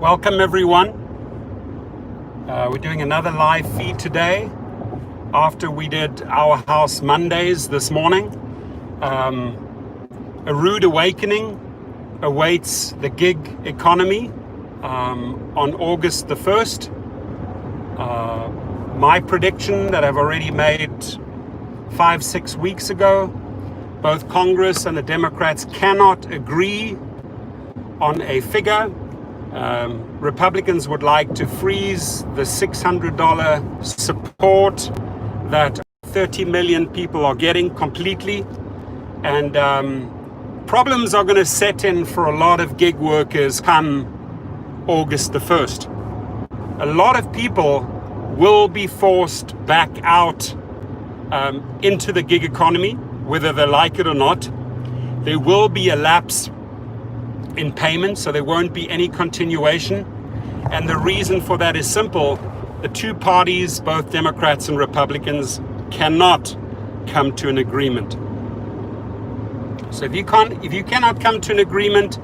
Welcome everyone. We're doing another live feed today after we did our house Mondays this morning. A rude awakening awaits the gig economy on August the 1st. My prediction that I've already made 5-6 weeks ago, both Congress and the Democrats cannot agree on a figure. Republicans would like to freeze the $600 support that 30 million people are getting completely. And problems are going to set in for a lot of gig workers come August the 1st. A lot of people will be forced back out into the gig economy, whether they like it or not. There will be a lapse in payment, so there won't be any continuation. And the reason for that is simple. The two parties, both Democrats and Republicans, cannot come to an agreement. So if you cannot come to an agreement,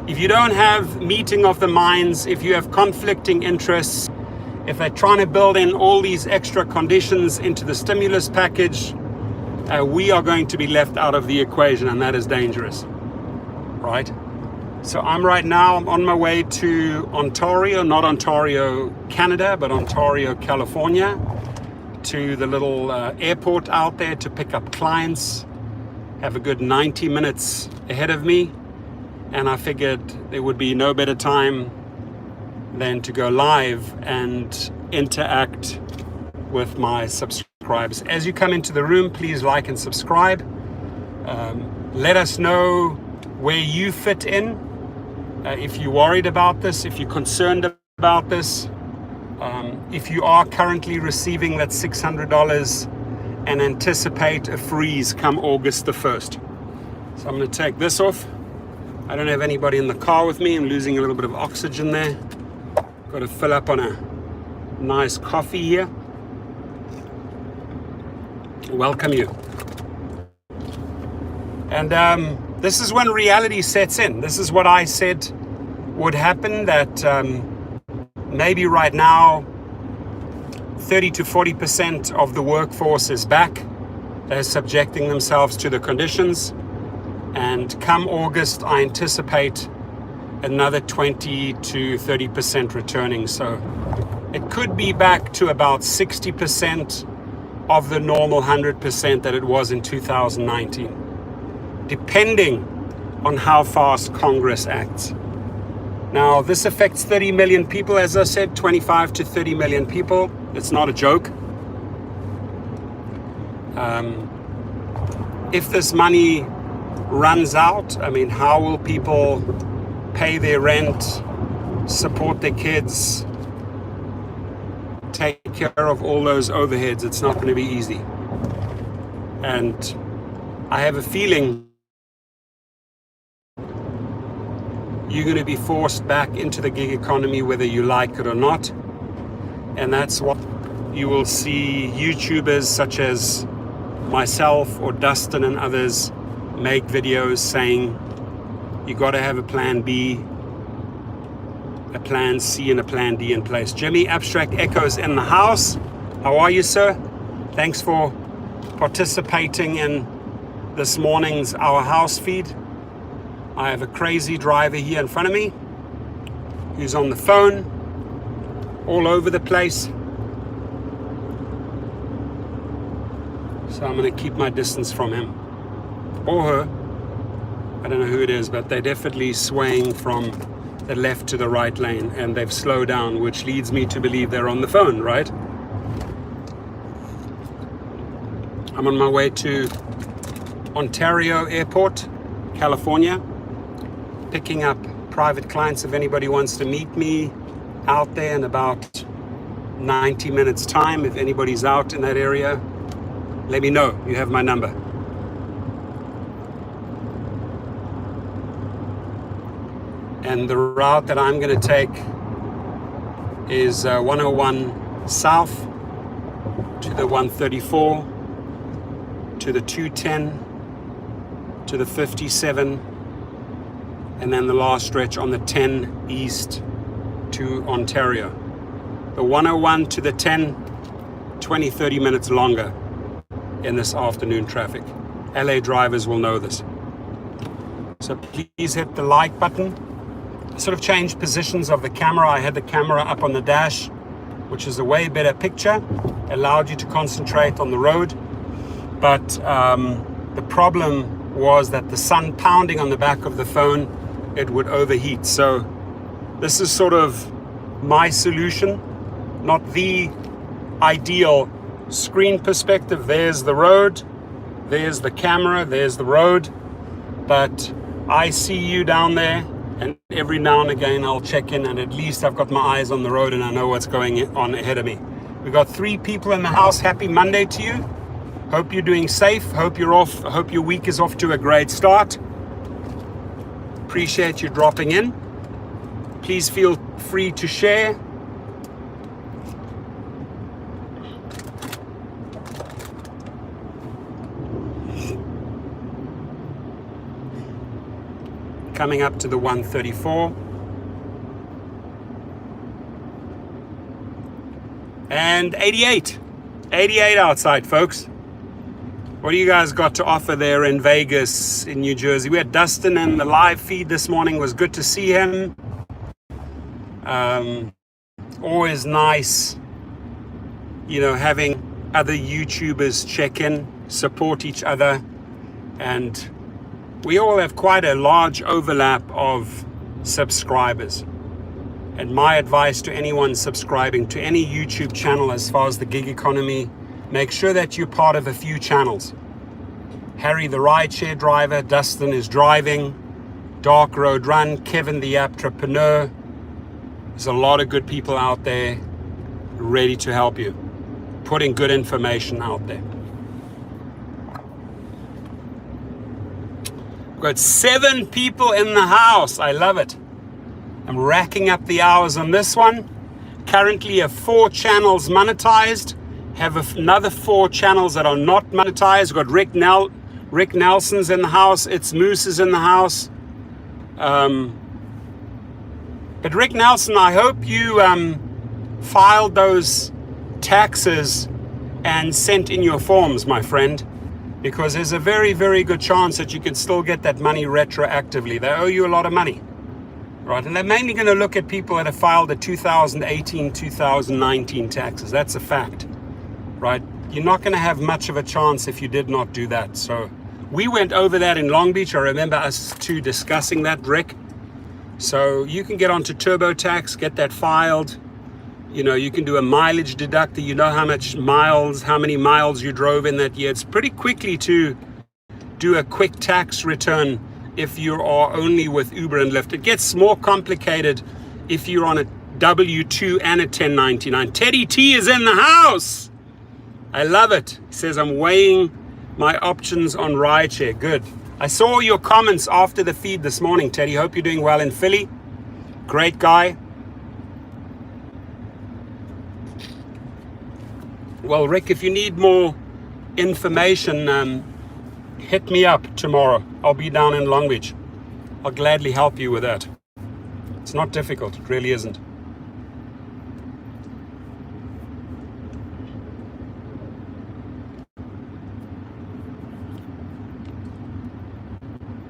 if you don't have meeting of the minds, if you have conflicting interests, if they're trying to build in all these extra conditions into the stimulus package, we are going to be left out of the equation, and that is dangerous, right? So I'm on my way to Ontario, not Ontario, Canada, but Ontario, California, to the little airport out there to pick up clients. Have a good 90 minutes ahead of me. And I figured there would be no better time than to go live and interact with my subscribers. As you come into the room, please like and subscribe. Let us know where you fit in. If you're worried about this, if you're concerned about this, if you are currently receiving that $600 and anticipate a freeze come August the 1st. So I'm going to take this off. I don't have anybody in the car with me. I'm losing a little bit of oxygen there. Got to fill up on a nice coffee here. Welcome you. And this is when reality sets in. This is what I said would happen, that maybe right now 30 to 40% of the workforce is back. They're subjecting themselves to the conditions. And come August, I anticipate another 20 to 30% returning. So it could be back to about 60% of the normal 100% that it was in 2019. Depending on how fast Congress acts. Now, this affects 30 million people, as I said, 25 to 30 million people. It's not a joke. If this money runs out, I mean, how will people pay their rent, support their kids, take care of all those overheads? It's not going to be easy. And I have a feeling you're going to be forced back into the gig economy whether you like it or not. And that's what you will see YouTubers such as myself or Dustin and others make videos saying you got to have a plan B, a plan C, and a plan D in place. Jimmy Abstract Echoes in the house. How are you, sir? Thanks for participating in this morning's Our House feed. I have a crazy driver here in front of me who's on the phone all over the place. So I'm going to keep my distance from him or her. I don't know who it is, but they're definitely swaying from the left to the right lane, and they've slowed down, which leads me to believe they're on the phone, right? I'm on my way to Ontario Airport, California, picking up private clients. If anybody wants to meet me out there in about 90 minutes time, if anybody's out in that area, let me know. You have my number. And the route that I'm going to take is 101 south to the 134 to the 210 to the 57, and then the last stretch on the 10 east to Ontario. The 101 to the 10, 20, 30 minutes longer in this afternoon traffic. LA drivers will know this. So please hit the like button. I sort of changed positions of the camera. I had the camera up on the dash, which is a way better picture, allowed you to concentrate on the road. But the problem was that the sun pounding on the back of the phone, it would overheat. So this is sort of my solution, not the ideal screen perspective. There's the road, there's the camera, there's the road, but I see you down there, and every now and again I'll check in, and at least I've got my eyes on the road and I know what's going on ahead of me. We've got 3 people in the house. Happy Monday to you. Hope you're doing safe. Hope you're off. Hope your week is off to a great start. Appreciate you dropping in. Please feel free to share. Coming up to the 134. And 88. 88 outside, folks. What do you guys got to offer there in Vegas, in New Jersey? We had Dustin in the live feed this morning. It was good to see him. Always nice, you know, having other YouTubers check in, support each other. And we all have quite a large overlap of subscribers. And my advice to anyone subscribing to any YouTube channel as far as the gig economy, make sure that you're part of a few channels. Harry the rideshare driver, Dustin is driving, Dark Road Run, Kevin the entrepreneur. There's a lot of good people out there ready to help you, putting good information out there. We've got 7 people in the house. I love it. I'm racking up the hours on this one. Currently have 4 channels monetized. Have another 4 channels that are not monetized. We've got Rick Nelson's in the house. It's Moose is in the house. But Rick Nelson, I hope you filed those taxes and sent in your forms, my friend, because there's a very, very good chance that you can still get that money retroactively. They owe you a lot of money, right? And they're mainly going to look at people that have filed the 2018, 2019 taxes. That's a fact, right? You're not going to have much of a chance if you did not do that. So we went over that in Long Beach. I remember us two discussing that, Rick. So you can get onto TurboTax, get that filed. You know, you can do a mileage deductor. You know how many miles you drove in that year. It's pretty quickly to do a quick tax return if you are only with Uber and Lyft. It gets more complicated if you're on a W-2 and a 1099. Teddy T is in the house. I love it. He says, I'm weighing my options on rideshare. Good. I saw your comments after the feed this morning, Teddy. Hope you're doing well in Philly. Great guy. Well, Rick, if you need more information, hit me up tomorrow. I'll be down in Long Beach. I'll gladly help you with that. It's not difficult. It really isn't.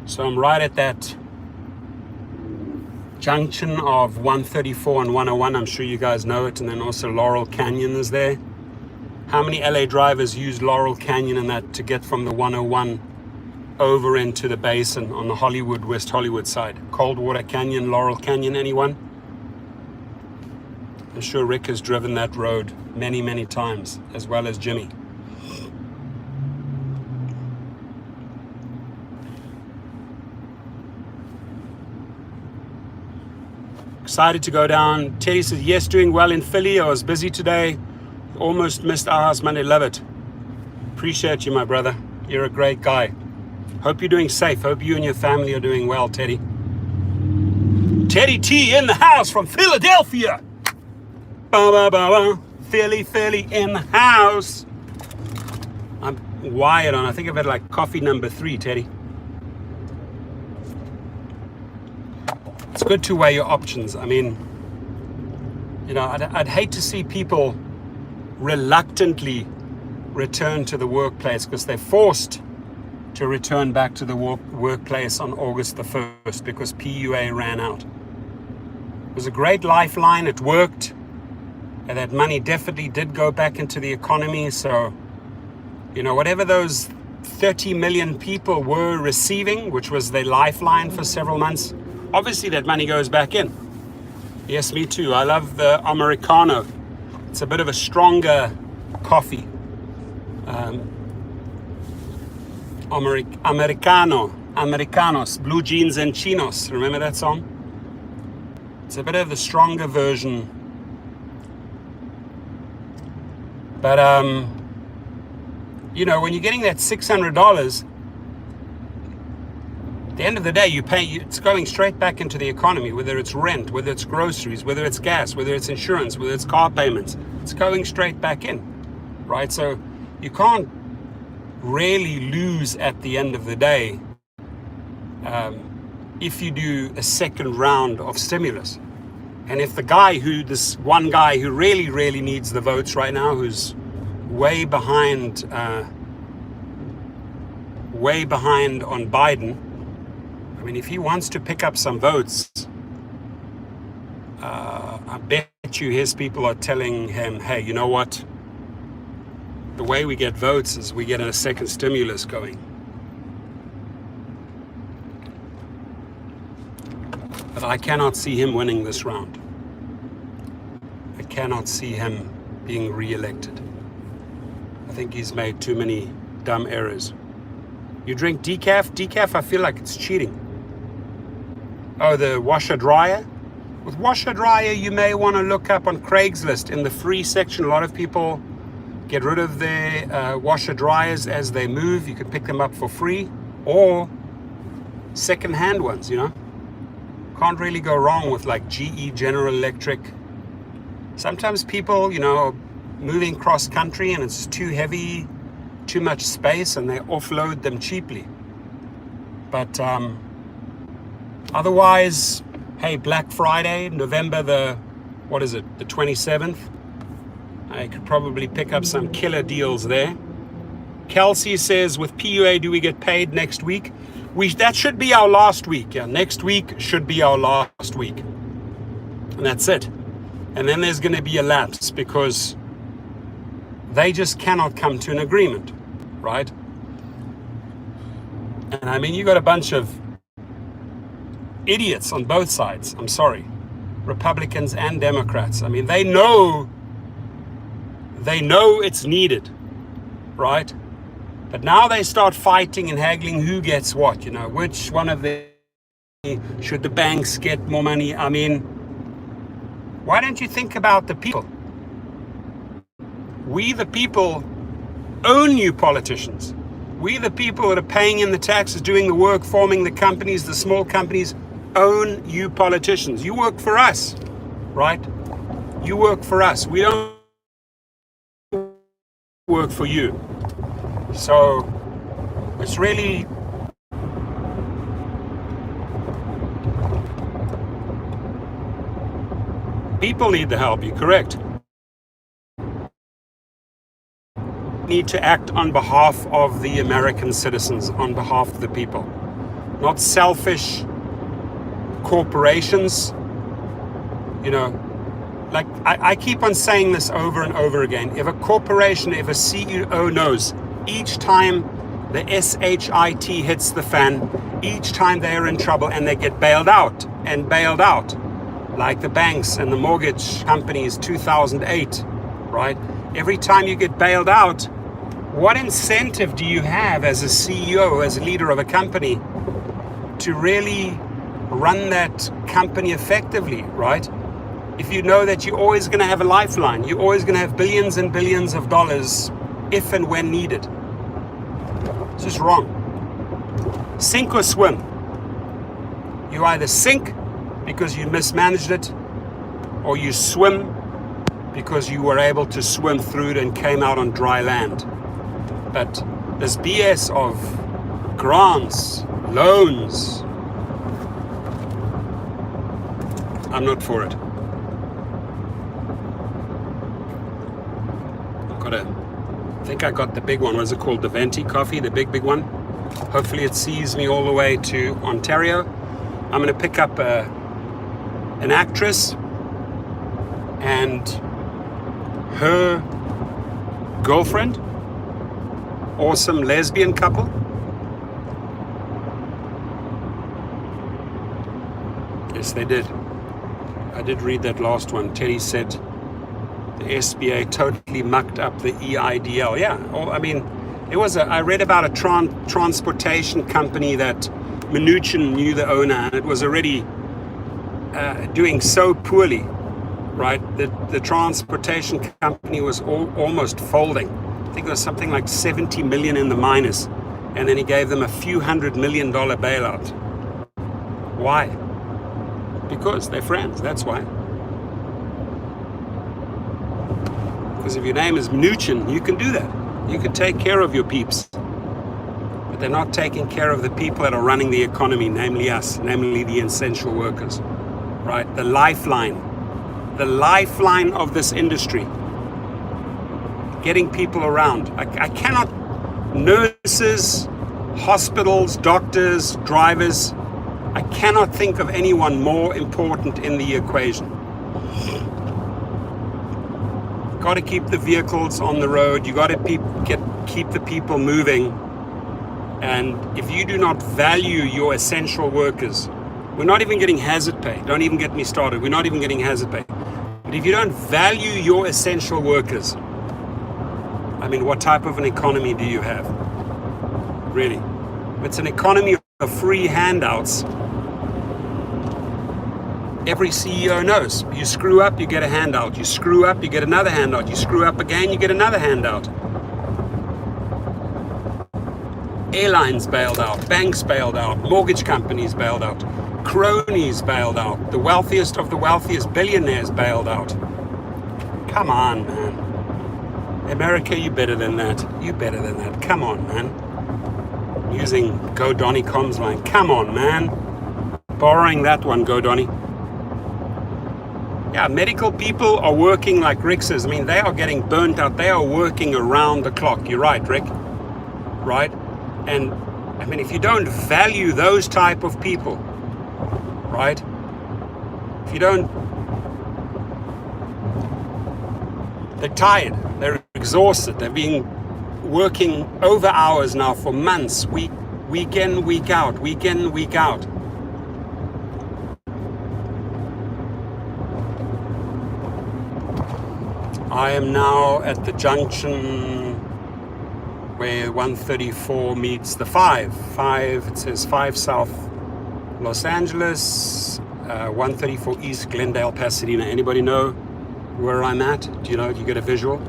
So I'm right at that junction of 134 and 101. I'm sure you guys know it. And then also Laurel Canyon is there. How many LA drivers use Laurel Canyon and that to get from the 101 over into the basin on the Hollywood, West Hollywood side? Coldwater Canyon, Laurel Canyon, anyone? I'm sure Rick has driven that road many, many times, as well as Jimmy. Excited to go down. Teddy says, yes, doing well in Philly. I was busy today. Almost missed our house Monday. Love it. Appreciate you, my brother. You're a great guy. Hope you're doing safe. Hope you and your family are doing well, Teddy. Teddy T in the house from Philadelphia. Ba, ba, ba, ba. Philly in the house. I'm wired on. I think I've had like coffee number 3, Teddy. It's good to weigh your options. I mean, I'd hate to see people reluctantly return to the workplace because they're forced to return back to the workplace on August the 1st because PUA ran out. It was a great lifeline. It worked. And that money definitely did go back into the economy. So, whatever those 30 million people were receiving, which was their lifeline for several months, obviously that money goes back in. Yes, me too. I love the Americano. It's a bit of a stronger coffee. Americanos, blue jeans and chinos. Remember that song? It's a bit of the stronger version. But, when you're getting that $600, at the end of the day, it's going straight back into the economy, whether it's rent, whether it's groceries, whether it's gas, whether it's insurance, whether it's car payments. It's going straight back in, right? So you can't really lose at the end of the day if you do a second round of stimulus. And if this one guy who really, really needs the votes right now, who's way behind on Biden, I mean, if he wants to pick up some votes, I bet you his people are telling him, hey, you know what? The way we get votes is we get a second stimulus going. But I cannot see him winning this round. I cannot see him being re-elected. I think he's made too many dumb errors. You drink decaf? Decaf, I feel like it's cheating. Oh, the washer dryer? With washer dryer, you may want to look up on Craigslist in the free section. A lot of people get rid of their washer dryers as they move. You can pick them up for free or second-hand ones, Can't really go wrong with like GE, General Electric. Sometimes people, are moving cross country and it's too heavy, too much space, and they offload them cheaply. But otherwise, hey, Black Friday, November the 27th. I could probably pick up some killer deals there. Kelsey says, with PUA, do we get paid next week? That should be our last week. Yeah, next week should be our last week. And that's it. And then there's going to be a lapse because they just cannot come to an agreement, right? And I mean, you got a bunch of idiots on both sides. I'm sorry. Republicans and Democrats. I mean, they know it's needed, right? But now they start fighting and haggling who gets what, which one of them, should the banks get more money? I mean, why don't you think about the people? We, the people, own you politicians. We, the people that are paying in the taxes, doing the work, forming the companies, the small companies, own you politicians. You work for us, right? You work for us. We don't work for you. So it's really people need the help. You're correct. Need to act on behalf of the American citizens, on behalf of the people, not selfish corporations. Like I keep on saying this over and over again. If a corporation, if a CEO knows each time the SHIT hits the fan, each time they are in trouble and they get bailed out, like the banks and the mortgage companies 2008, right? Every time you get bailed out, what incentive do you have as a CEO, as a leader of a company, to really run that company effectively, right? If you know that you're always going to have a lifeline, you're always going to have billions and billions of dollars if and when needed. It's just wrong. Sink or swim. You either sink because you mismanaged it, or you swim because you were able to swim through it and came out on dry land. But this BS of grants, loans, I'm not for it. I think I got the big one. What is it called? The Venti coffee, the big one. Hopefully it sees me all the way to Ontario. I'm going to pick up an actress and her girlfriend. Awesome lesbian couple. Yes, they did. I did read that last one. Teddy said the SBA totally mucked up the EIDL. Yeah, I mean, it was I read about a transportation company that Mnuchin knew the owner, and it was already doing so poorly, right? The transportation company was almost folding. I think it was something like 70 million in the minus, and then he gave them a few $100 million bailout. Why? Because they're friends, that's why. Because if your name is Mnuchin, you can do that. You can take care of your peeps. But they're not taking care of the people that are running the economy, namely us, namely the essential workers, right? The lifeline of this industry. Getting people around. I cannot, nurses, hospitals, doctors, drivers, I cannot think of anyone more important in the equation. Got to keep the vehicles on the road. You got to keep the people moving. And if you do not value your essential workers, we're not even getting hazard pay. Don't even get me started. We're not even getting hazard pay. But if you don't value your essential workers, I mean, what type of an economy do you have? Really? It's an economy of free handouts. Every CEO knows. You screw up, you get a handout. You screw up, you get another handout. You screw up again, you get another handout. Airlines bailed out, banks bailed out, mortgage companies bailed out, cronies bailed out, the wealthiest of the wealthiest billionaires bailed out. Come on, man. America, you better than that. You better than that. Come on, man. Using Go Donny comms line. Come on, man. Borrowing that one, Go Donny. Yeah, medical people are working like Rick says. I mean, they are getting burnt out. They are working around the clock. You're right, Rick. Right? And I mean, if you don't value those type of people, right? If you don't, they're tired. They're exhausted. They've been working over hours now for months, week in, week out, week in, week out. I am now at the junction where 134 meets the 5. It says 5 South Los Angeles, 134 East Glendale, Pasadena. Anybody know where I'm at? Do you know? Do you get a visual?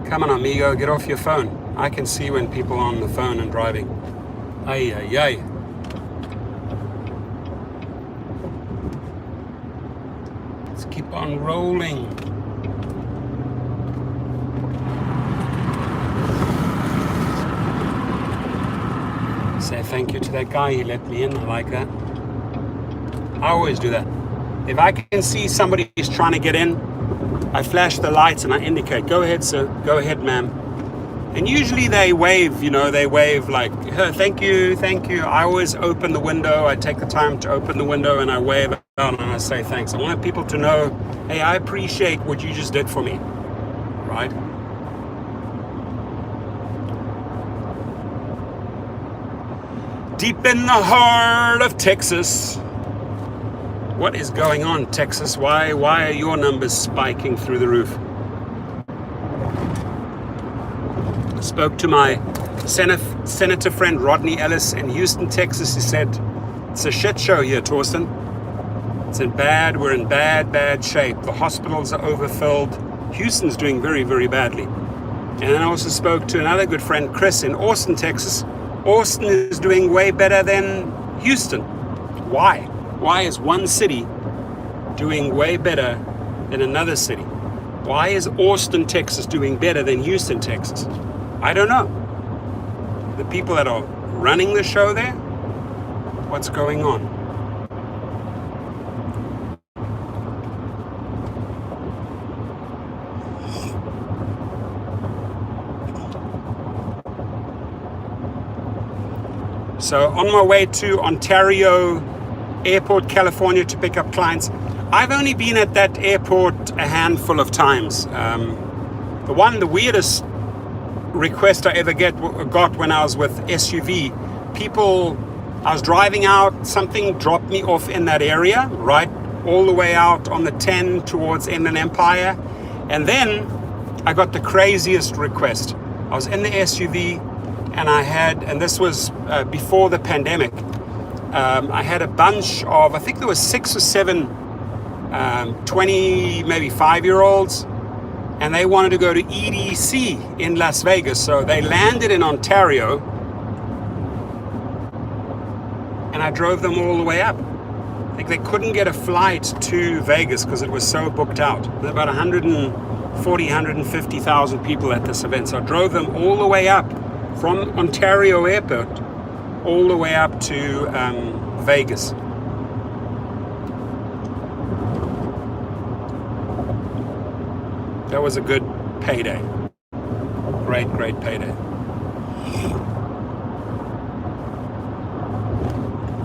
Come on, amigo, get off your phone. I can see when people are on the phone and driving. Ay, ay, ay. Let's keep on rolling. Say thank you to that guy, he let me in, I like that. I always do that. If I can see somebody who's trying to get in, I flash the lights and I indicate, go ahead, sir, go ahead, ma'am. And usually they wave, they wave like, hey, thank you. I always open the window. I take the time to open the window and I wave out and I say thanks. I want people to know, hey, I appreciate what you just did for me, right? Deep in the heart of Texas. What is going on, Texas? Why are your numbers spiking through the roof? I spoke to my senator friend Rodney Ellis in Houston, Texas. He said, it's a shit show here, Torsten. We're in bad shape. The hospitals are overfilled. Houston's doing very, very badly. And then I also spoke to another good friend, Chris, in Austin, Texas. Austin is doing way better than Houston. Why? Why is one city doing way better than another city? Why is Austin, Texas doing better than Houston, Texas? I don't know. the people that are running the show there? What's going on? So on my way to Ontario Airport, California to pick up clients. I've only been at that airport a handful of times. The weirdest request I ever got when I was with SUV, I was driving out, something dropped me off in that area, right all the way out on the 10 towards Inland Empire. And then I got the craziest request. I was in the SUV and this was before the pandemic. I had a bunch of, I think there was 6 or 7 20, maybe 5-year-olds, and they wanted to go to EDC in Las Vegas. So they landed in Ontario, and I drove them all the way up. I think they couldn't get a flight to Vegas because it was so booked out. There were about 140, 150,000 people at this event. So I drove them all the way up from Ontario Airport all the way up to Vegas. That was a good payday. Great payday.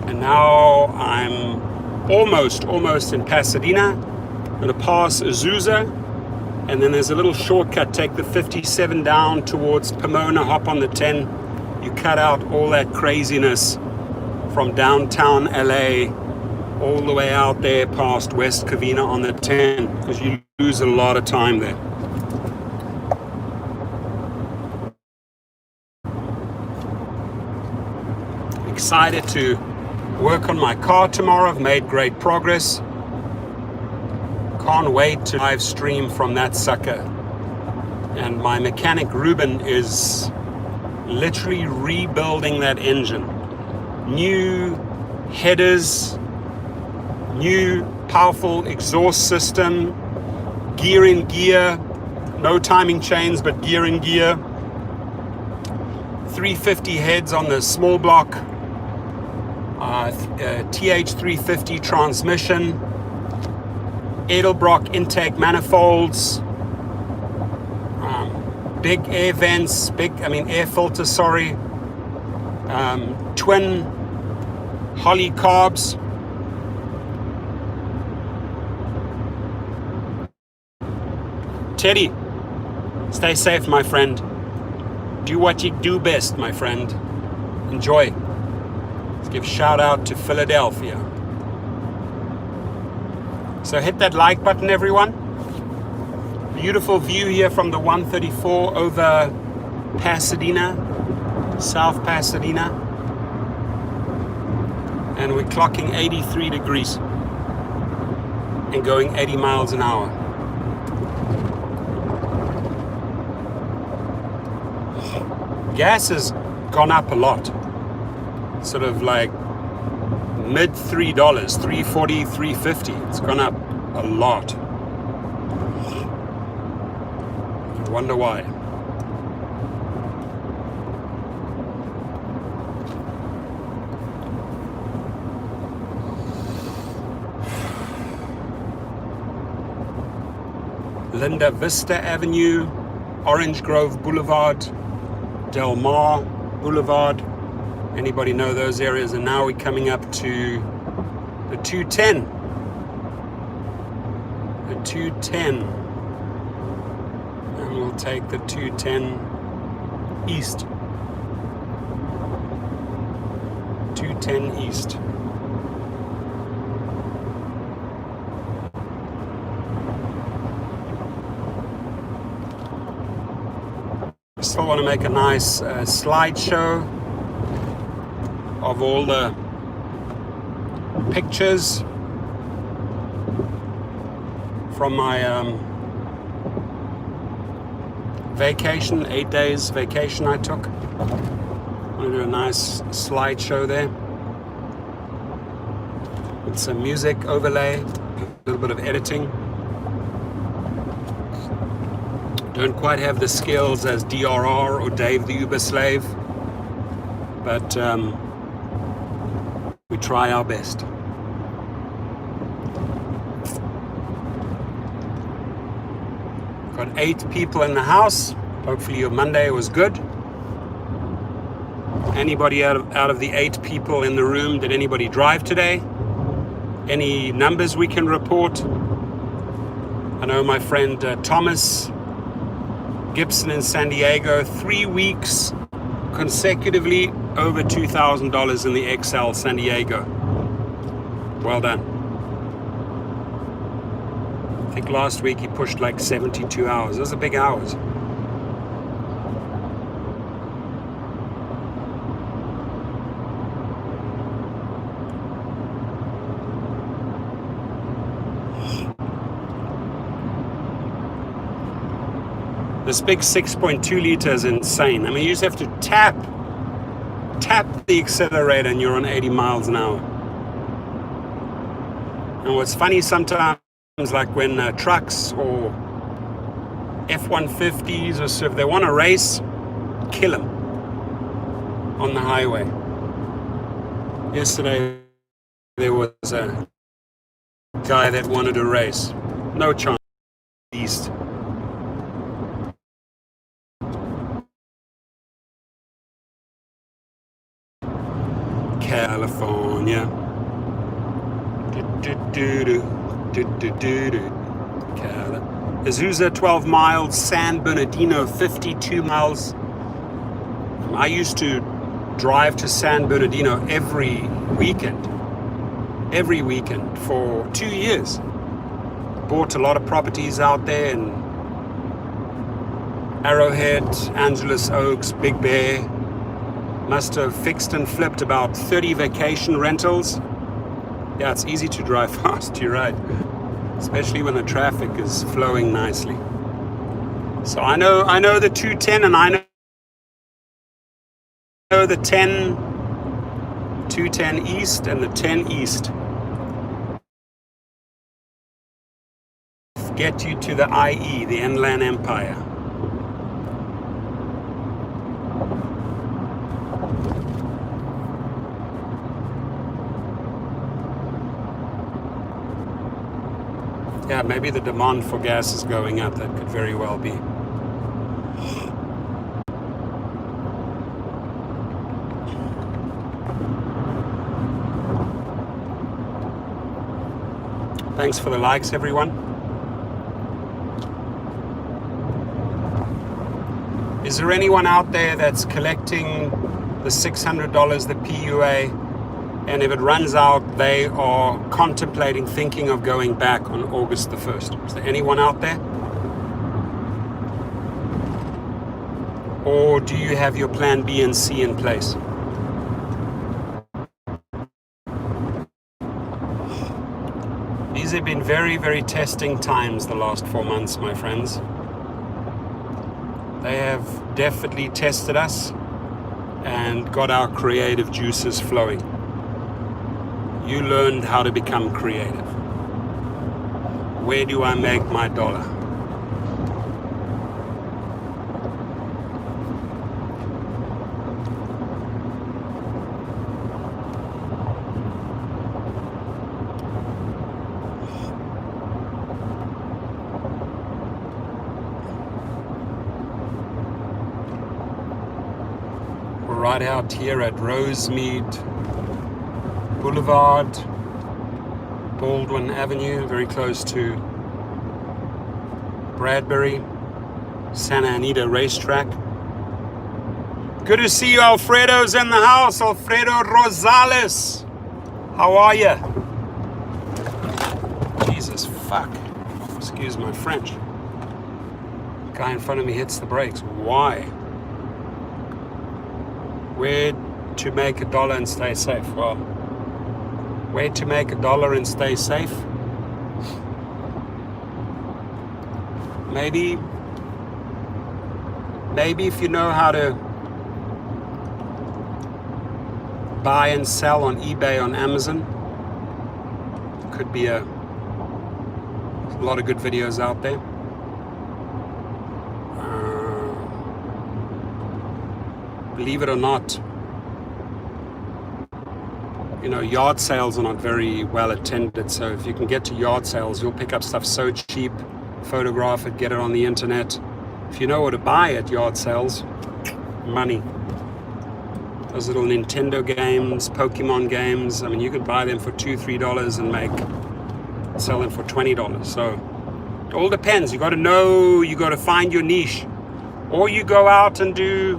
And now I'm almost in Pasadena. I'm going to pass Azusa, and then there's a little shortcut, take the 57 down towards Pomona, hop on the 10. You cut out all that craziness from downtown LA all the way out there past West Covina on the 10, because you lose a lot of time there. Excited to work on my car tomorrow. I've made great progress. Can't wait to live stream from that sucker. And my mechanic Ruben is literally rebuilding that engine. New headers, new powerful exhaust system, gear in gear, no timing chains, but gear in gear. 350 heads on the small block, TH350 transmission, Edelbrock intake manifolds, big air vents, air filters, twin Holly carbs. Teddy, stay safe, my friend. Do what you do best, my friend. Enjoy. Let's give a shout out to Philadelphia. So hit that like button, everyone. Beautiful view here from the 134 over Pasadena, South Pasadena. And we're clocking 83 degrees and going 80 miles an hour. Gas has gone up a lot. Sort of like mid $3, $3.40, $3.50. It's gone up a lot. I wonder why. Linda Vista Avenue, Orange Grove Boulevard, Del Mar Boulevard. Anybody know those areas? And now we're coming up to the 210. The 210. And we'll take the 210 east. 210 east. Still want to make a nice slideshow of all the pictures from my vacation, 8 days vacation I took. I'm going to do a nice slideshow there with some music overlay, a little bit of editing. Don't quite have the skills as DRR or Dave the Uber Slave, but we try our best. Got 8 people in the house. Hopefully your Monday was good. Anybody out of the 8 people in the room, did anybody drive today? Any numbers we can report? I know my friend Thomas Gibson in San Diego, 3 weeks consecutively over $2,000 in the XL San Diego. Well done. I think last week he pushed like 72 hours. Those are big hours. This big 6.2 liter is insane. I mean, you just have to tap the accelerator and you're on 80 miles an hour. And what's funny sometimes, like when trucks or F-150s or so, if they want to race, kill them on the highway. Yesterday, there was a guy that wanted to race. No chance. East. California. Azusa 12 miles, San Bernardino 52 miles. I used to drive to San Bernardino every weekend for 2 years. Bought a lot of properties out there in Arrowhead, Angeles Oaks, Big Bear. Must have fixed and flipped about 30 vacation rentals. Yeah, it's easy to drive fast, you're right. Especially when the traffic is flowing nicely. So I know the 210 and I know the 210 East and the 10 East. Get you to the IE, the Inland Empire. Yeah, maybe the demand for gas is going up. That could very well be. Thanks for the likes, everyone. Is there anyone out there that's collecting the $600, the PUA? And if it runs out, they are contemplating, thinking of going back on August the 1st. Is there anyone out there? Or do you have your plan B and C in place? These have been very, very testing times the last 4 months, my friends. They have definitely tested us and got our creative juices flowing. You learned how to become creative. Where do I make my dollar? We're right out here at Rosemead Boulevard, Baldwin Avenue, very close to Bradbury, Santa Anita Racetrack. Good to see you. Alfredo's in the house. Alfredo Rosales. How are you? Jesus, fuck. Excuse my French. Guy in front of me hits the brakes. Why? Where to make $1 and stay safe? Well, way to make $1 and stay safe. Maybe if you know how to buy and sell on eBay, on Amazon, could be a lot of good videos out there. Believe it or not, yard sales are not very well attended. So if you can get to yard sales, you'll pick up stuff so cheap, photograph it, get it on the internet. If you know what to buy at yard sales, money. Those little Nintendo games, Pokemon games, I mean, you could buy them for $2, $3 and sell them for $20. So it all depends. You got to know, you got to find your niche. Or you go out and do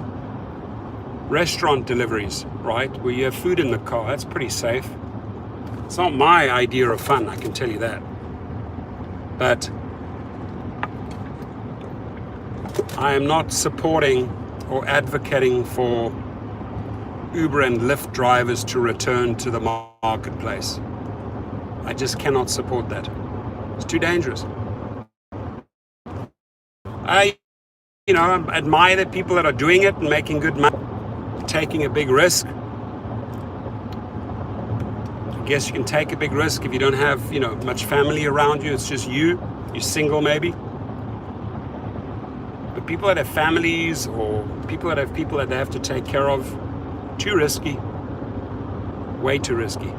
restaurant deliveries, right? Where you have food in the car. That's pretty safe. It's not my idea of fun, I can tell you that. But I am not supporting or advocating for Uber and Lyft drivers to return to the marketplace. I just cannot support that. It's too dangerous. I admire the people that are doing it and making good money, taking a big risk. I guess you can take a big risk if you don't have, much family around you. It's just you're single maybe. But people that have families or people that they have to take care of, too risky, way too risky.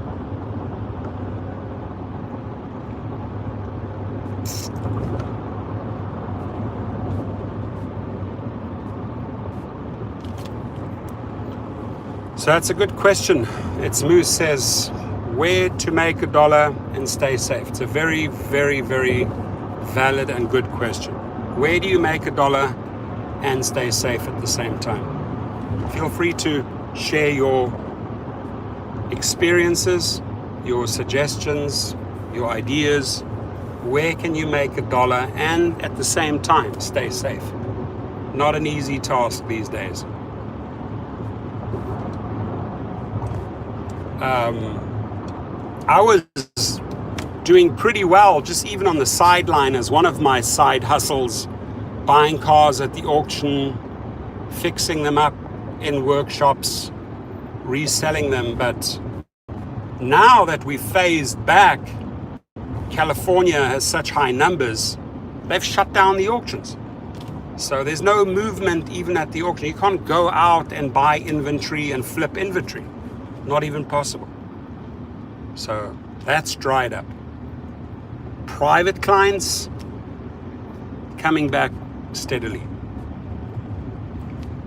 So that's a good question. It's Moose says, where to make $1 and stay safe? It's a very, very, very valid and good question. Where do you make $1 and stay safe at the same time? Feel free to share your experiences, your suggestions, your ideas. Where can you make $1 and at the same time stay safe? Not an easy task these days. I was doing pretty well, just even on the sideline as one of my side hustles, buying cars at the auction, fixing them up in workshops, reselling them. But now that we've phased back, California has such high numbers, they've shut down the auctions. So there's no movement even at the auction. You can't go out and buy inventory and flip inventory. Not even possible. So that's dried up. Private clients coming back steadily.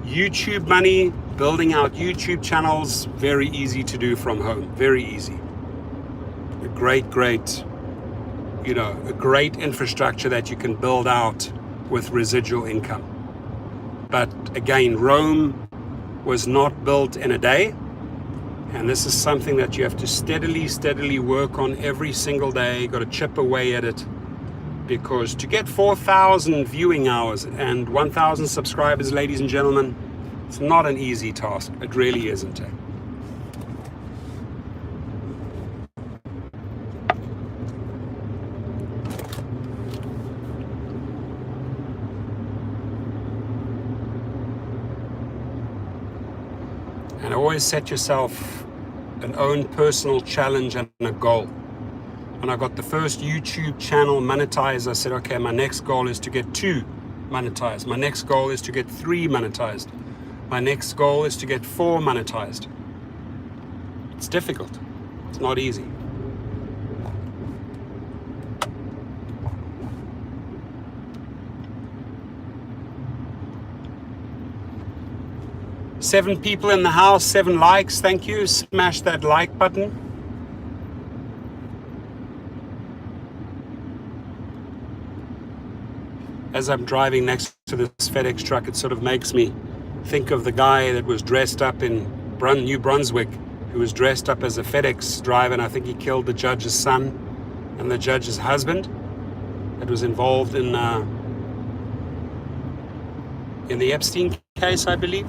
YouTube money, building out YouTube channels, very easy to do from home, very easy. A great infrastructure that you can build out with residual income. But again, Rome was not built in a day. And this is something that you have to steadily work on every single day. Got to chip away at it. Because to get 4,000 viewing hours and 1,000 subscribers, ladies and gentlemen, it's not an easy task. It really isn't. And always set yourself an own personal challenge and a goal. When I got the first YouTube channel monetized, I said, okay, my next goal is to get 2 monetized. My next goal is to get 3 monetized. My next goal is to get 4 monetized. It's difficult. It's not easy. Seven people in the house, 7 likes. Thank you. Smash that like button. As I'm driving next to this FedEx truck, it sort of makes me think of the guy that was dressed up in New Brunswick, who was dressed up as a FedEx driver, and I think he killed the judge's son and the judge's husband that was involved in the Epstein case, I believe.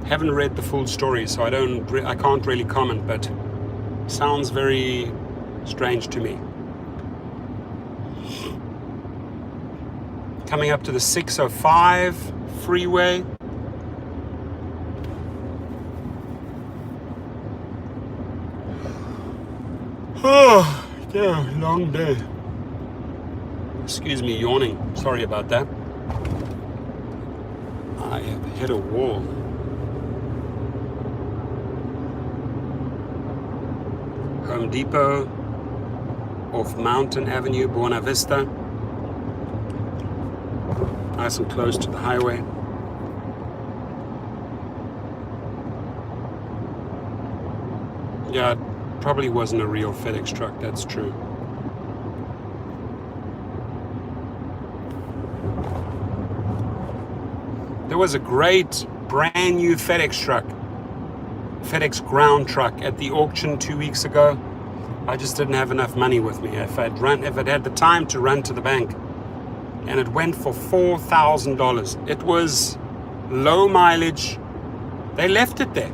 Haven't read the full story, so I can't really comment, but sounds very strange to me. Coming up to the 605 freeway. Oh, yeah, long day. Excuse me, yawning. Sorry about that. I have hit a wall. Home Depot off Mountain Avenue, Buena Vista. Nice and close to the highway. Yeah, it probably wasn't a real FedEx truck, that's true. There was a great brand new FedEx truck, FedEx ground truck at the auction 2 weeks ago. I just didn't have enough money with me. If I'd had the time to run to the bank, and it went for $4,000. It was low mileage. They left it there.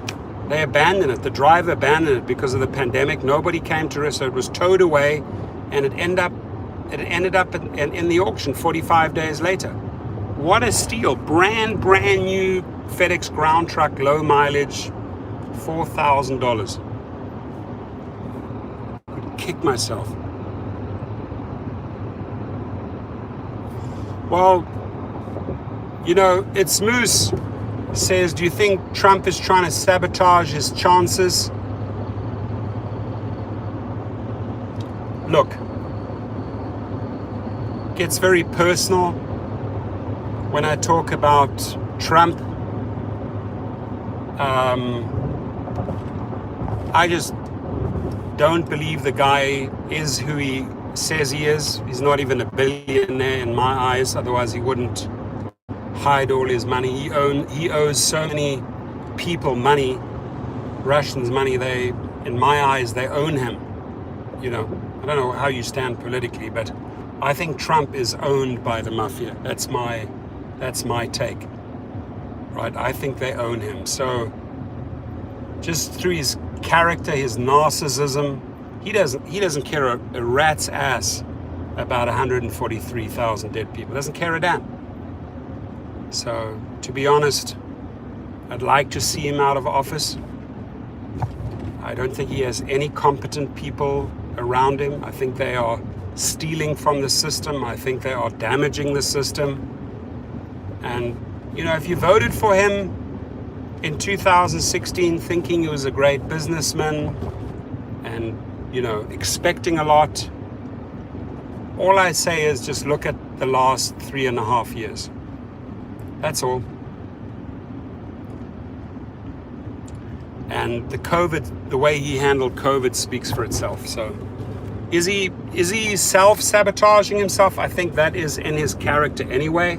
They abandoned it. The driver abandoned it because of the pandemic. Nobody came to it, so it was towed away, and it ended up in the auction 45 days later. What a steal. Brand new FedEx ground truck, low mileage, $4,000. I'd kick myself. Well, you know, it's Moose says, do you think Trump is trying to sabotage his chances? Look, it gets very personal when I talk about Trump. I just don't believe the guy is who he says he is. He's not even a billionaire in my eyes, otherwise he wouldn't hide all his money. He owes so many people money, Russians money. In my eyes, they own him. You know, I don't know how you stand politically, but I think Trump is owned by the mafia. That's my take, right? I think they own him. So just through his character, his narcissism, he doesn't care a rat's ass about 143,000 dead people. Doesn't care a damn. So to be honest, I'd like to see him out of office. I don't think he has any competent people around him. I think they are stealing from the system. I think they are damaging the system. And, you know, if you voted for him in 2016 thinking he was a great businessman and, you know, expecting a lot, all I say is just look at the last 3.5 years. That's all. And the way he handled COVID speaks for itself. So is he self-sabotaging himself? I think that is in his character anyway.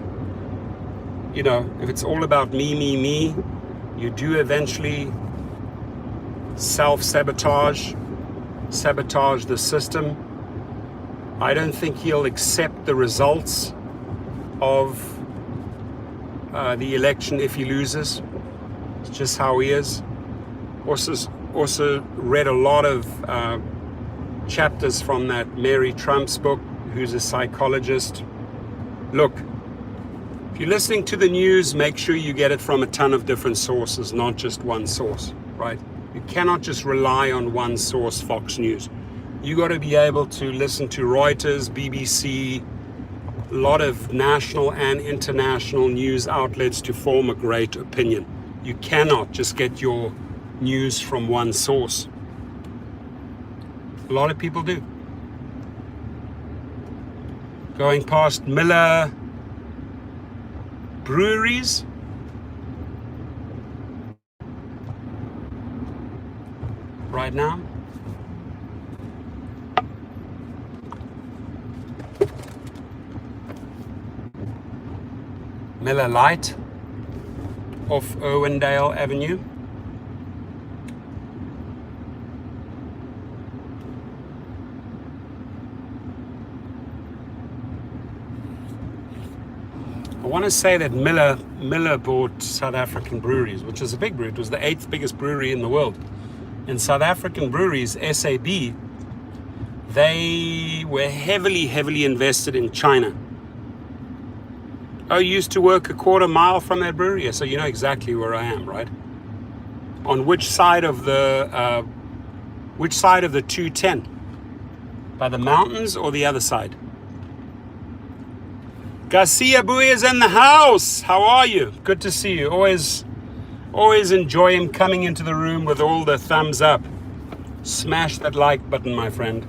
You know, if it's all about me, you do eventually sabotage the system. I don't think he'll accept the results of the election if he loses. It's just how he is. Also read a lot of chapters from that Mary Trump's book, who's a psychologist. Look, if you're listening to the news, make sure you get it from a ton of different sources, not just one source, right? You cannot just rely on one source, Fox News. You got to be able to listen to Reuters, BBC, a lot of national and international news outlets to form a great opinion. You cannot just get your news from one source. A lot of people do. Going past Miller breweries. Right now. Miller Lite off Irwindale Avenue. I want to say that Miller bought South African breweries, which is a big brewery. It was the 8th biggest brewery in the world. And South African breweries, SAB, they were heavily invested in China. I used to work a quarter mile from that brewery, so you know exactly where I am, right? On which side of the 210? By the mountains or the other side? Garcia Bui is in the house. How are you? Good to see you. Always enjoy him coming into the room with all the thumbs up. Smash that like button, my friend.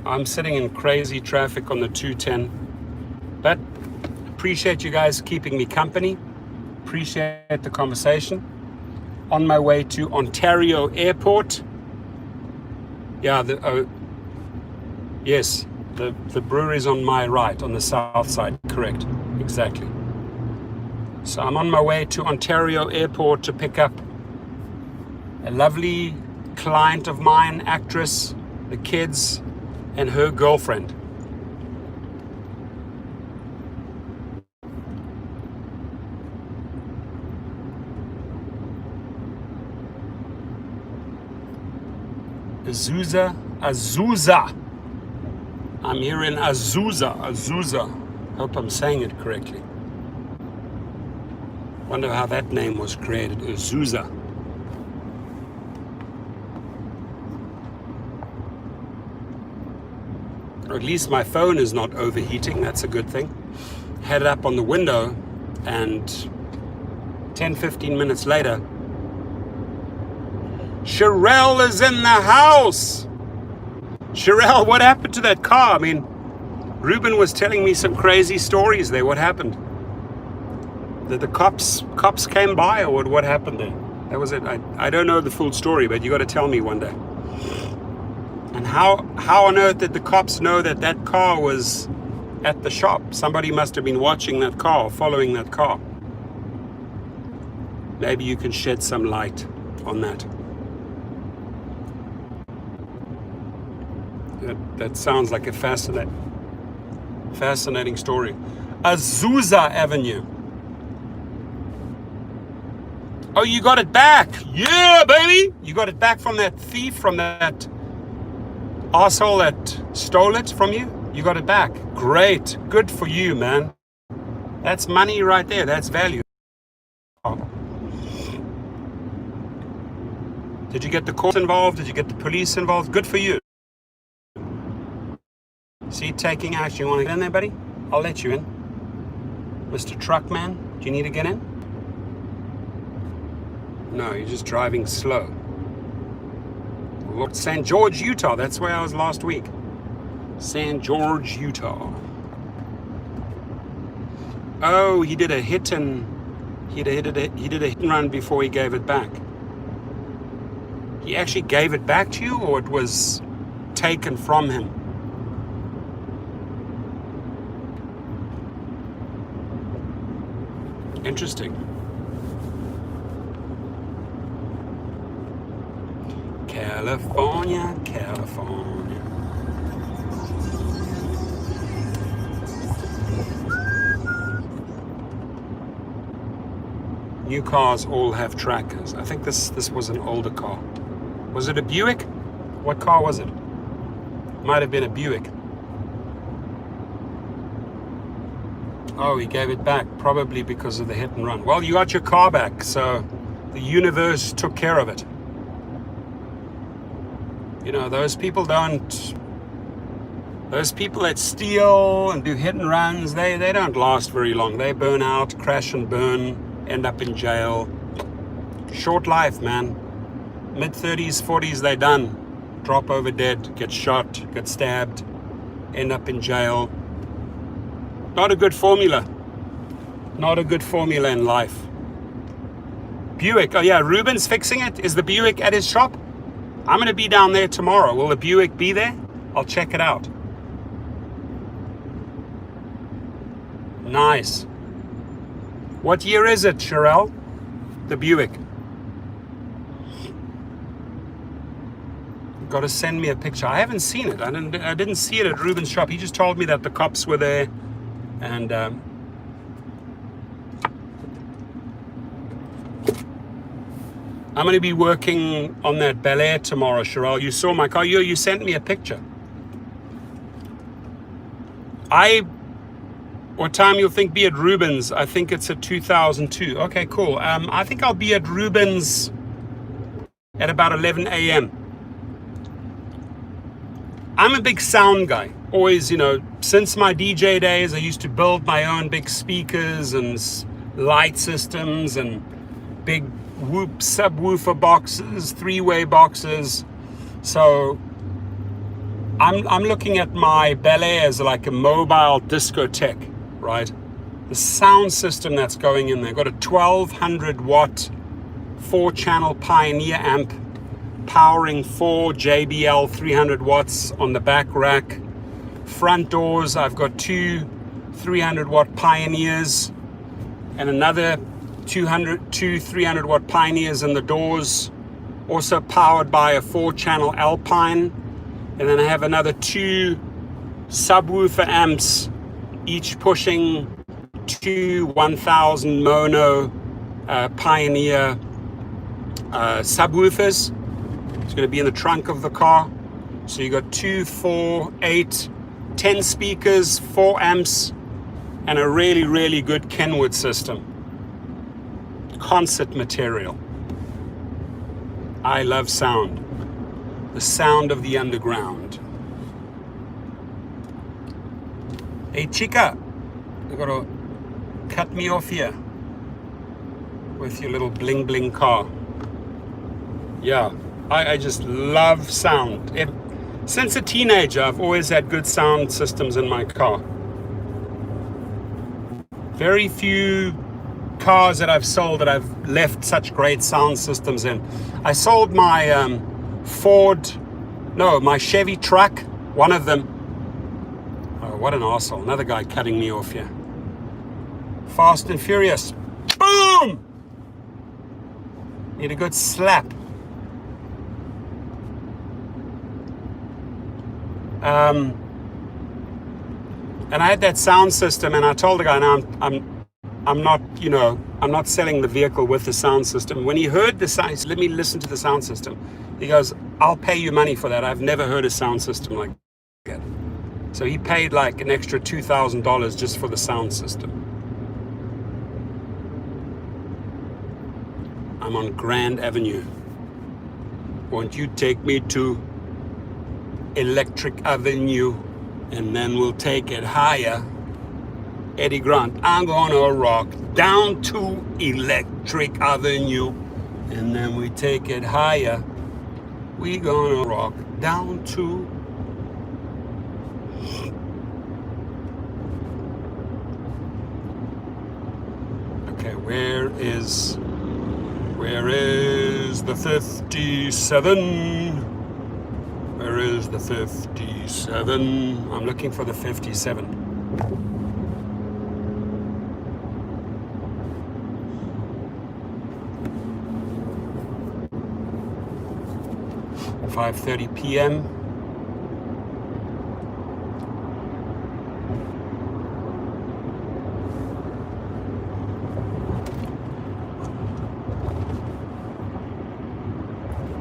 I'm sitting in crazy traffic on the 210, but appreciate you guys keeping me company. Appreciate the conversation. On my way to Ontario Airport. Yeah, yes, the brewery's on my right, on the south side, correct, exactly. So I'm on my way to Ontario Airport to pick up a lovely client of mine, actress, the kids, and her girlfriend. Azusa. I'm here in Azusa. Hope I'm saying it correctly. Wonder how that name was created, Azusa. Or at least my phone is not overheating, that's a good thing. Had it up on the window, and 10-15 minutes later, Sherelle is in the house. Sherelle, what happened to that car? I mean, Ruben was telling me some crazy stories there. What happened? Did the cops came by, or what happened there? That was it. I don't know the full story, but you got to tell me one day. And how on earth did the cops know that that car was at the shop? Somebody must have been watching that car, following that car. Maybe you can shed some light on that. That sounds like a fascinating story. Azusa Avenue. Oh, you got it back. Yeah, baby. You got it back from that thief, from that asshole that stole it from you. You got it back. Great. Good for you, man. That's money right there. That's value. Did you get the court involved? Did you get the police involved? Good for you. See, taking action. You want to get in there, buddy? I'll let you in. Mr. Truckman, do you need to get in? No, you're just driving slow. Look, St. George, Utah. That's where I was last week. St. George, Utah. Oh, he did a hit and run before he gave it back. He actually gave it back to you, or it was taken from him? Interesting. California. New cars all have trackers. I think this was an older car. Was it a Buick? What car was it? Might have been a Buick. Oh, he gave it back, probably because of the hit and run. Well, you got your car back, so the universe took care of it. You know, those people that steal and do hit and runs, they don't last very long. They burn out, crash and burn, end up in jail. Short life, man. Mid-30s, 40s, they're done. Drop over dead, get shot, get stabbed, end up in jail. Not a good formula. Not a good formula in life. Buick. Oh yeah, Ruben's fixing it. Is the Buick at his shop? I'm going to be down there tomorrow. Will the Buick be there? I'll check it out. Nice. What year is it, Sherelle? The Buick. Got to send me a picture. I haven't seen it. I didn't see it at Ruben's shop. He just told me that the cops were there. And I'm going to be working on that Bel Air tomorrow, Sherelle. You saw my car. You sent me a picture. What time you'll think be at Ruben's? I think it's at 2002. Okay, cool. I think I'll be at Ruben's at about 11 a.m. I'm a big sound guy. Always, since my DJ days, I used to build my own big speakers and light systems and big subwoofer boxes, three-way boxes. So I'm looking at my Bel Air as like a mobile discotheque, right? The sound system that's going in there. Got a 1200 watt 4-channel Pioneer amp powering 4 JBL 300 watts on the back rack. Front doors, I've got 2 300 watt Pioneers and another 2 300 watt Pioneers in the doors, also powered by a 4-channel Alpine. And then I have another 2 subwoofer amps, each pushing 2 1000 mono Pioneer subwoofers. It's going to be in the trunk of the car. So you got 2, 4, 8, 10 speakers, 4 amps, and a really, really good Kenwood system. Concert material. I love sound. The sound of the underground. Hey chica, you gotta cut me off here with your little bling bling car. Yeah, I just love sound. Since a teenager, I've always had good sound systems in my car. Very few cars that I've sold that I've left such great sound systems in. I sold my my Chevy truck, one of them. Oh, what an arsehole. Another guy cutting me off here. Fast and Furious. Boom! Need a good slap. And I had that sound system, and I told the guy, "No, I'm not, I'm not selling the vehicle with the sound system." When he heard the sound, he said, "Let me listen to the sound system." He goes, "I'll pay you money for that. I've never heard a sound system like that." So he paid like an extra $2,000 just for the sound system. I'm on Grand Avenue. Won't you take me to Electric Avenue, and then we'll take it higher. Eddie Grant, I'm gonna rock down to Electric Avenue, and then we take it higher. We gonna rock down to okay, where is the 57? Where is the 57? I'm looking for the 57. At 5:30 p.m.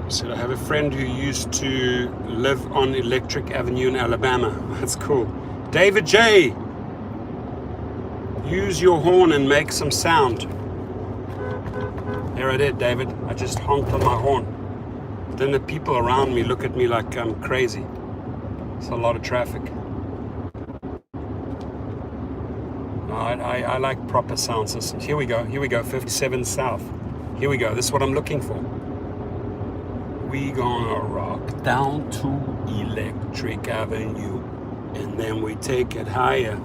So I have a friend who used to live on Electric Avenue in Alabama. That's cool. David J. Use your horn and make some sound. There I did, David. I just honked on my horn. Then the people around me look at me like I'm crazy. It's a lot of traffic. I like proper sound systems. Here we go, 57 South. Here we go, this is what I'm looking for. We gonna rock down to Electric Avenue, and then we take it higher.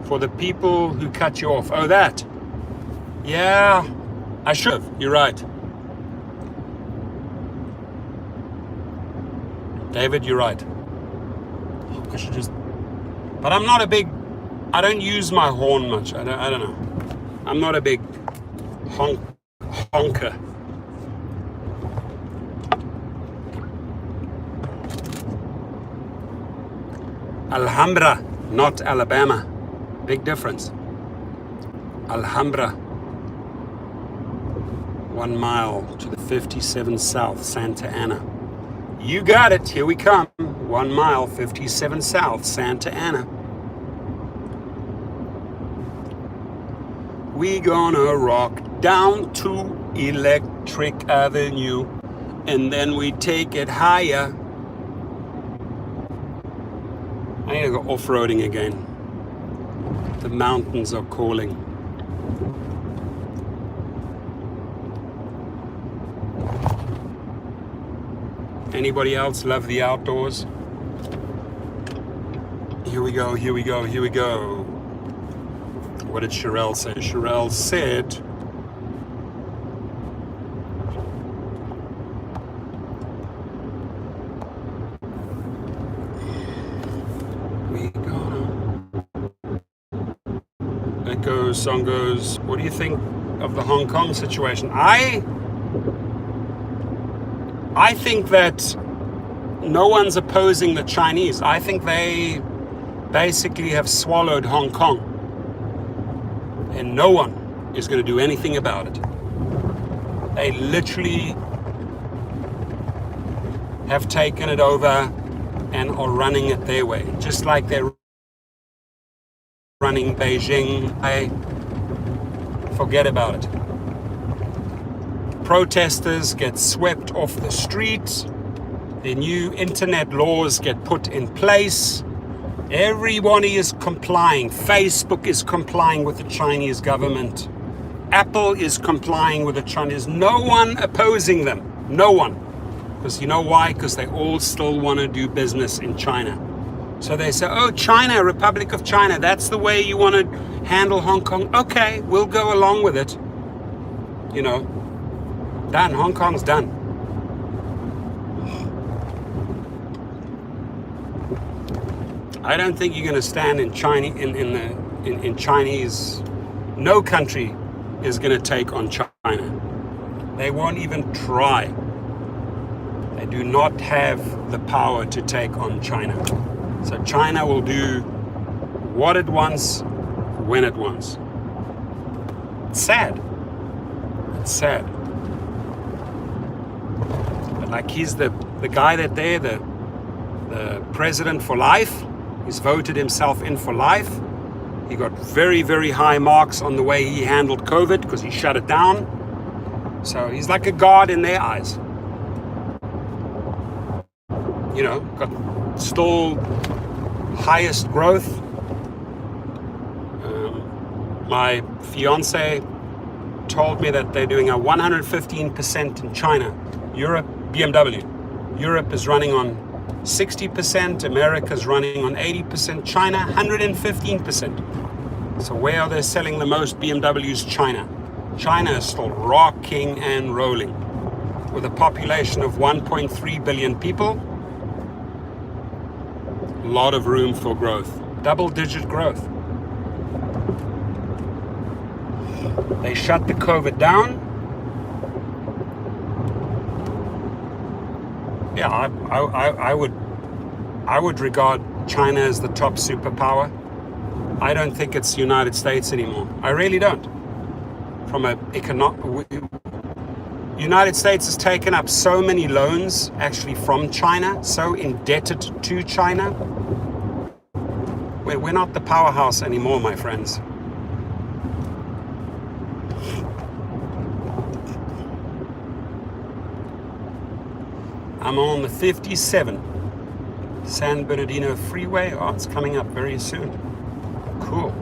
For the people who cut you off. Oh, that. Yeah, I should have. You're right. David, you're right. I should just. But I'm not a big. I don't use my horn much. I don't know. I'm not a big honker. Alhambra, not Alabama. Big difference. Alhambra. 1 mile to the 57 South, Santa Ana. You got it. Here we come. 1 mile, 57 South, Santa Ana. We gonna rock down to Electric Avenue, and then we take it higher. I need to go off-roading again. The mountains are calling. Anybody else love the outdoors? Here we go, here we go, here we go. What did Sherelle say? Sherelle said, we gonna. Echo song goes, what do you think of the Hong Kong situation? I think that no one's opposing the Chinese. I think they basically have swallowed Hong Kong, and no one is going to do anything about it. They literally have taken it over and are running it their way, just like they're running Beijing. Forget about it. Protesters get swept off the streets. The new internet laws get put in place. Everyone is complying. Facebook is complying with the Chinese government. Apple is complying with the Chinese. No one opposing them. No one. Because you know why? Because they all still want to do business in China. So they say, oh, China, Republic of China, that's the way you want to handle Hong Kong. Okay, we'll go along with it. You know, done. Hong Kong's done. I don't think you're going to stand in China in Chinese. No country is going to take on China. They won't even try. They do not have the power to take on China. So China will do what it wants, when it wants. It's sad. It's sad. But like he's the guy that there, the president for life. He's voted himself in for life. He got very, very high marks on the way he handled COVID because he shut it down. So he's like a god in their eyes. You know, got still highest growth. My fiance told me that they're doing a 115% in China. Europe, BMW. Europe is running on 60%, America's running on 80%, China 115%. So where are they selling the most BMWs? China. China is still rocking and rolling. With a population of 1.3 billion people, a lot of room for growth. Double-digit growth. They shut the COVID down. Yeah, I would regard China as the top superpower. I don't think it's the United States anymore. I really don't. From a United States has taken up so many loans actually from China, so indebted to China. We're not the powerhouse anymore, my friends. I'm on the 57 San Bernardino Freeway. Oh, it's coming up very soon. Cool.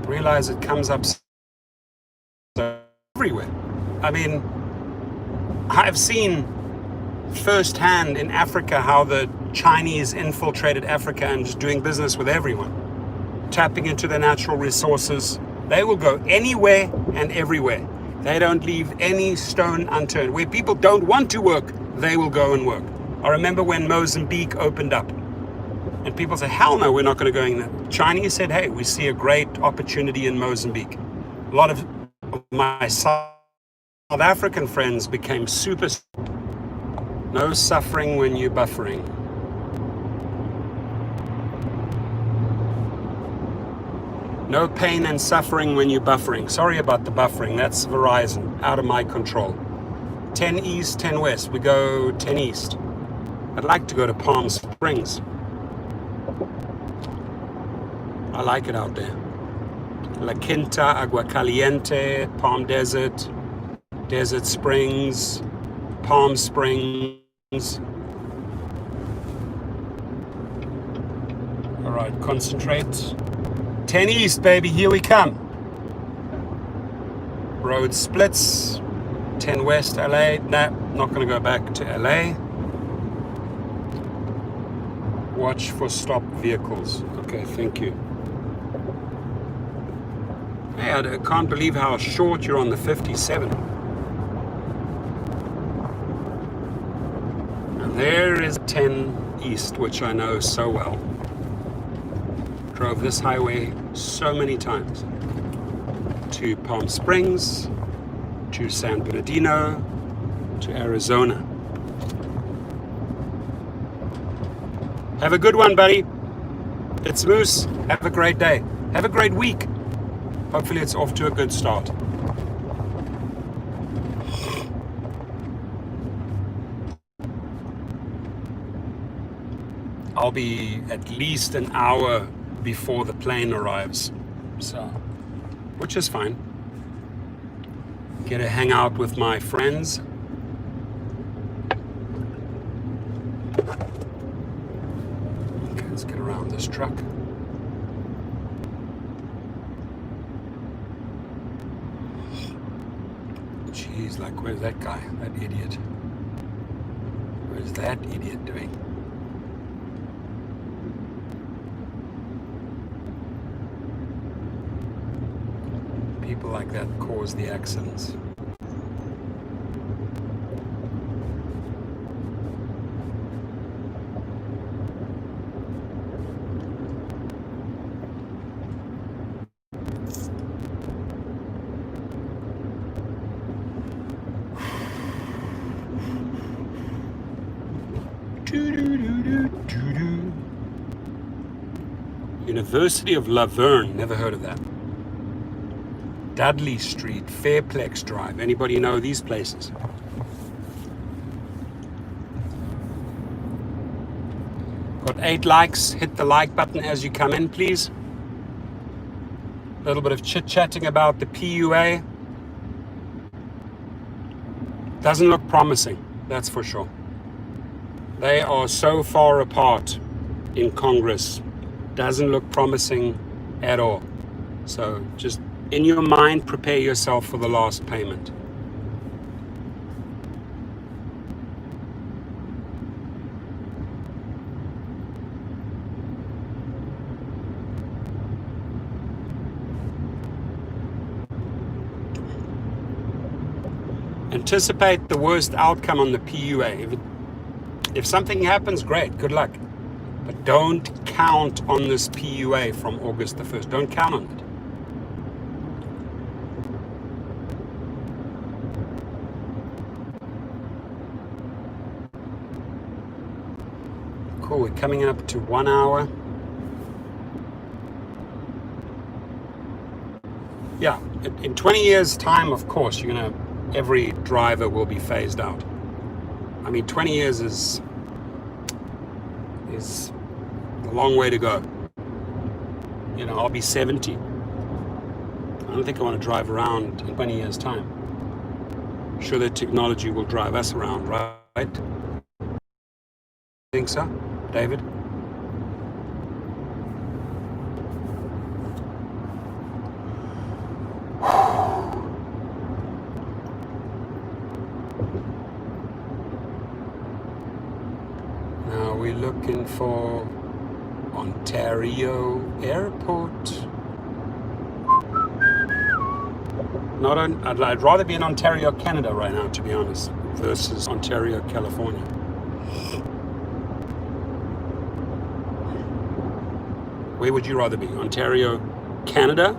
Realize it comes up everywhere. I mean, I've seen firsthand in Africa how the Chinese infiltrated Africa and just doing business with everyone, tapping into their natural resources. They will go anywhere and everywhere. They don't leave any stone unturned. Where people don't want to work, they will go and work. I remember when Mozambique opened up and people said, hell no, we're not going to go in there. Chinese said, hey, we see a great opportunity in Mozambique. A lot of my South African friends became super. No suffering when you're buffering. No pain and suffering when you're buffering. Sorry about the buffering. That's Verizon. Out of my control. 10 East, 10 West. We go 10 East. I'd like to go to Palm Springs. I like it out there. La Quinta, Agua Caliente, Palm Desert, Desert Springs, Palm Springs. All right, concentrate. 10 East, baby, here we come. Road splits. 10 West LA. Nah, not going to go back to LA. Watch for stopped vehicles. Okay, thank you. Hey, I can't believe how short you're on the 57. And there is 10 East, which I know so well. Drove this highway so many times. To Palm Springs, to San Bernardino, to Arizona. Have a good one, buddy. It's Moose. Have a great day. Have a great week. Hopefully it's off to a good start. I'll be at least an hour before the plane arrives, so, which is fine. Get to hang out with my friends. Okay, let's get around this truck. Jeez, like, where's that guy? That idiot. Where's that idiot doing? People like that cause the accidents. University of Laverne, never heard of that. Dudley Street, Fairplex Drive. Anybody know these places? Got 8 likes. Hit the like button as you come in, please. A little bit of chit-chatting about the PUA. Doesn't look promising, that's for sure. They are so far apart in Congress. Doesn't look promising at all. So just in your mind, prepare yourself for the last payment. Anticipate the worst outcome on the PUA. If something happens, great, good luck. But don't count on this PUA from August the 1st. Don't count on it. Cool, we're coming up to 1 hour. Yeah, in 20 years' time, of course, every driver will be phased out. I mean, 20 years is a long way to go. I'll be 70. I don't think I want to drive around in 20 years' time. I'm sure that technology will drive us around, right? Think so, David? Now we're looking for Ontario Airport. I'd rather be in Ontario, Canada right now, to be honest, versus Ontario, California. Where would you rather be? Ontario, Canada,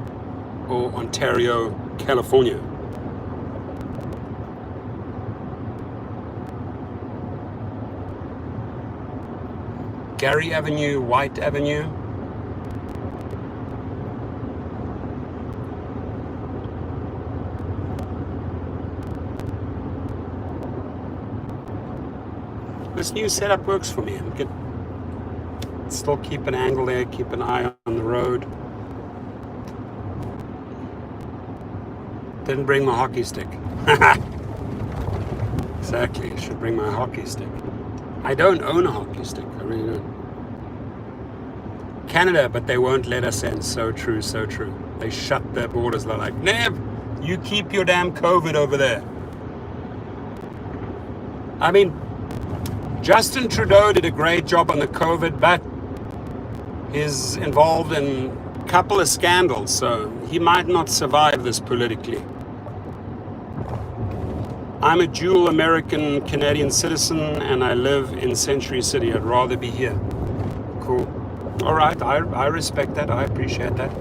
or Ontario, California? Gary Avenue, White Avenue. This new setup works for me. Still keep an angle there, keep an eye on the road. Didn't bring my hockey stick. Exactly, should bring my hockey stick. I don't own a hockey stick, I really don't. Canada, but they won't let us in. So true, so true. They shut their borders. They're like, Nev, you keep your damn COVID over there. I mean, Justin Trudeau did a great job on the COVID, but he's involved in a couple of scandals, so he might not survive this politically. I'm a dual American Canadian citizen and I live in Century City. I'd rather be here. Cool. All right, I respect that. I appreciate that.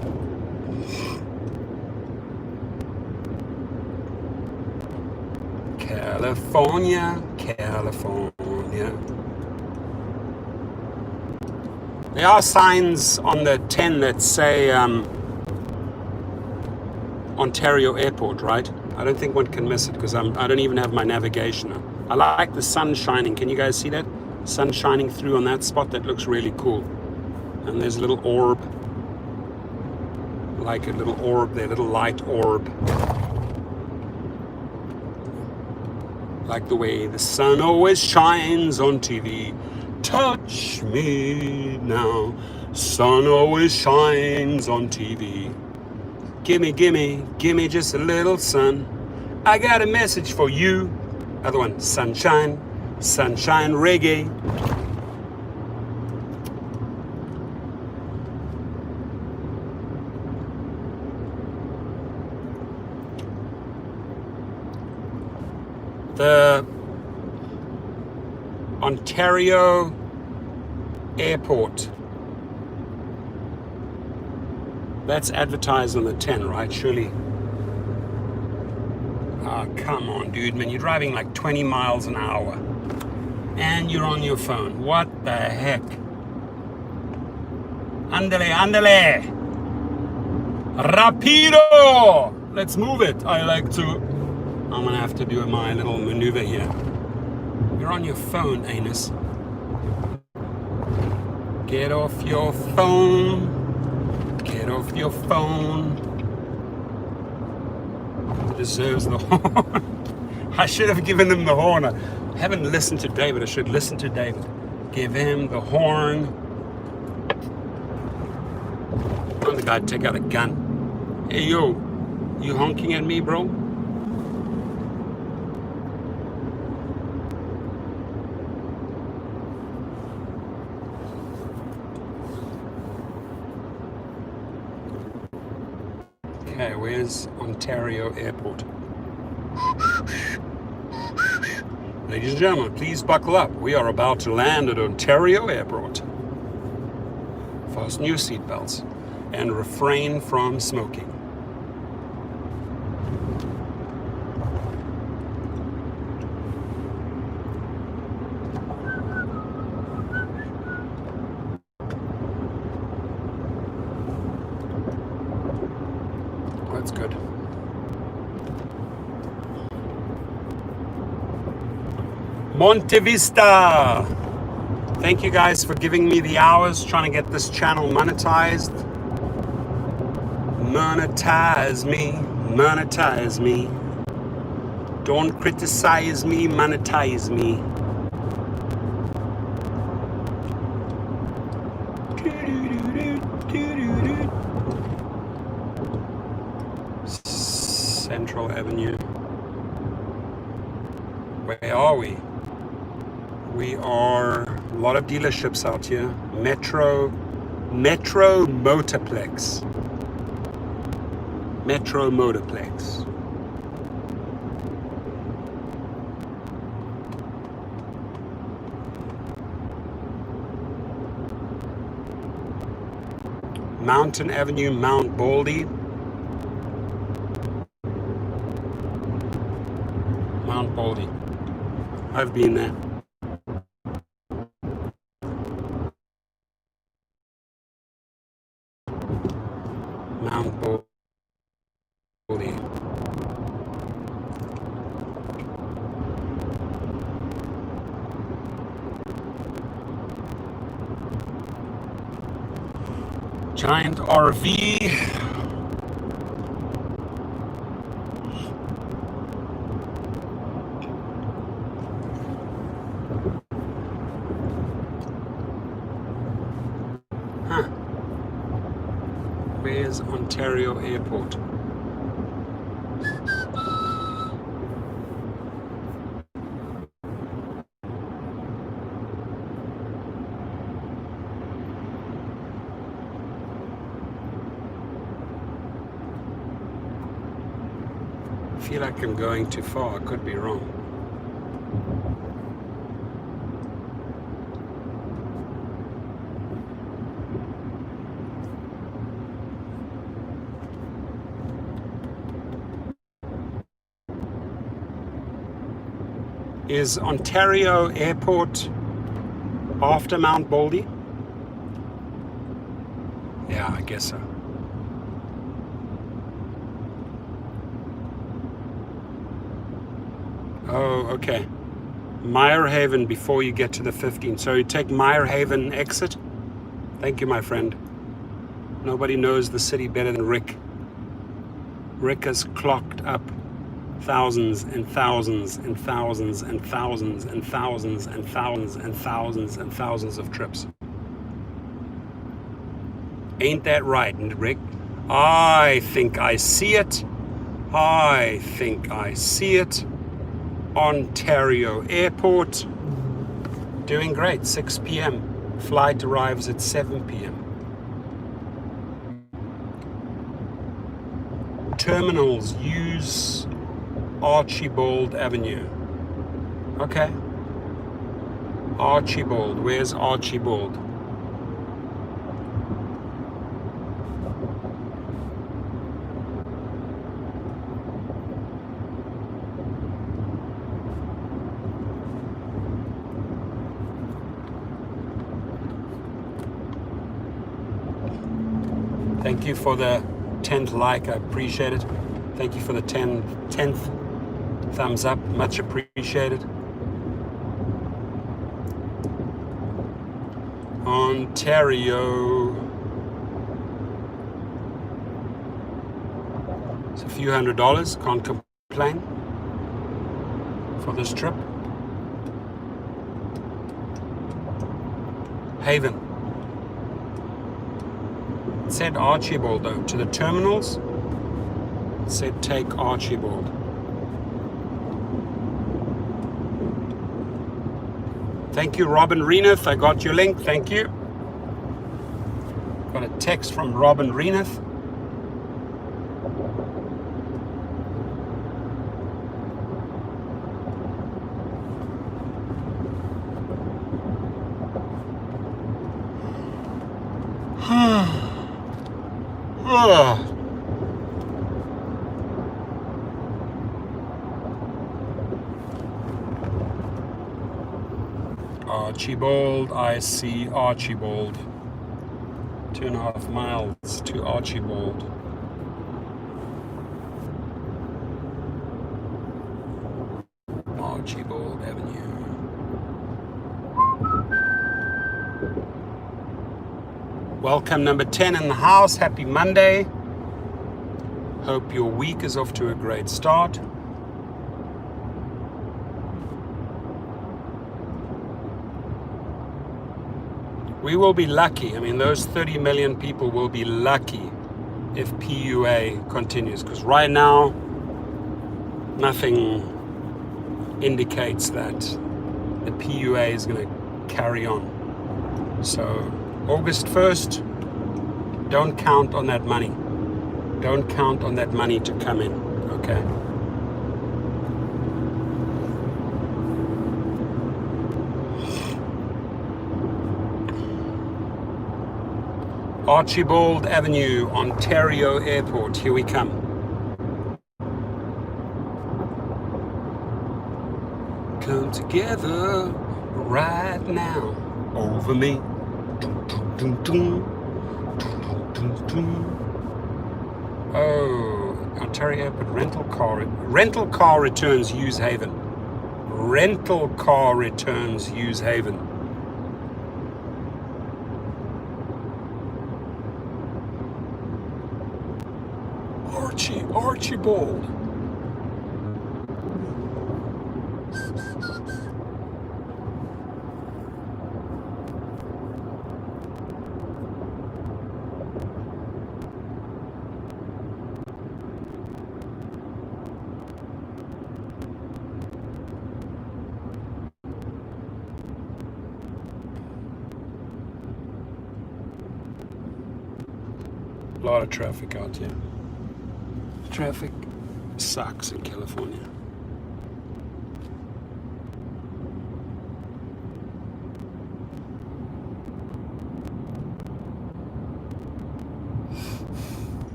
California, California. There are signs on the 10 that say Ontario Airport, right? I don't think one can miss it because I don't even have my navigation on. I like the sun shining. Can you guys see that? Sun shining through on that spot. That looks really cool. And there's a little orb. Like a little orb there, little light orb. Like the way the sun always shines on TV. Touch me now. Sun always shines on TV. Gimme, gimme, gimme just a little sun. I got a message for you. Other one, sunshine, sunshine reggae. The Ontario Airport. That's advertised on the 10, right? Surely. Oh, come on, dude, man. You're driving like 20 miles an hour. And you're on your phone. What the heck? Andale, andale. Rapido! Let's move it. I like to. I'm going to have to do my little maneuver here. You're on your phone, anus. Get off your phone. Get off your phone. He deserves the horn. I should have given him the horn. I haven't listened to David. I should listen to David. Give him the horn. I'm the guy to take out a gun. Hey, yo. You honking at me, bro? Okay, where's Ontario Airport? Ladies and gentlemen, please buckle up. We are about to land at Ontario Airport. Fasten your seatbelts and refrain from smoking. That's good. Monte Vista. Thank you guys for giving me the hours trying to get this channel monetized. Monetize me, monetize me. Don't criticize me, monetize me. Central Avenue. Where are we? We are a lot of dealerships out here. Metro Motorplex. Metro Motorplex. Mountain Avenue, Mount Baldy. Mount Baldy. I've been there. Mount Baldy. Giant RV. Where's Ontario Airport? feel like I'm going too far. I could be wrong. Is Ontario Airport after Mount Baldy? Yeah, I guess so. Oh, okay. Meyerhaven before you get to the 15. So you take Meyerhaven exit. Thank you, my friend. Nobody knows the city better than Rick. Rick has clocked up thousands and thousands and thousands and thousands and thousands and thousands and thousands and thousands of trips. Ain't that right, Rick? I think I see it. I think I see it. Ontario Airport. Doing great, 6 p.m. Flight arrives at 7 p.m. Terminals use Archibald Avenue. Okay. Archibald. Where's Archibald? Thank you for the 10th like. I appreciate it. Thank you for the 10th thumbs up. Much appreciated. Ontario. It's a few $100s. Can't complain for this trip. Haven. It said Archibald though. To the terminals, it said take Archibald. Thank you, Robin Reneth. I got your link. Thank you. Got a text from Robin Reneth. Archibald, I see Archibald. 2.5 miles to Archibald. Archibald Avenue. Welcome number 10 in the house. Happy Monday. Hope your week is off to a great start. We will be lucky. I mean, those 30 million people will be lucky if PUA continues, because right now, nothing indicates that the PUA is going to carry on. So, August 1st, don't count on that money. Don't count on that money to come in, okay? Archibald Avenue, Ontario Airport. Here we come. Come together right now over me. Oh, Ontario Airport rental car returns use Haven. Rental car returns use Haven. Archibald. A lot of traffic out here. Traffic sucks in California.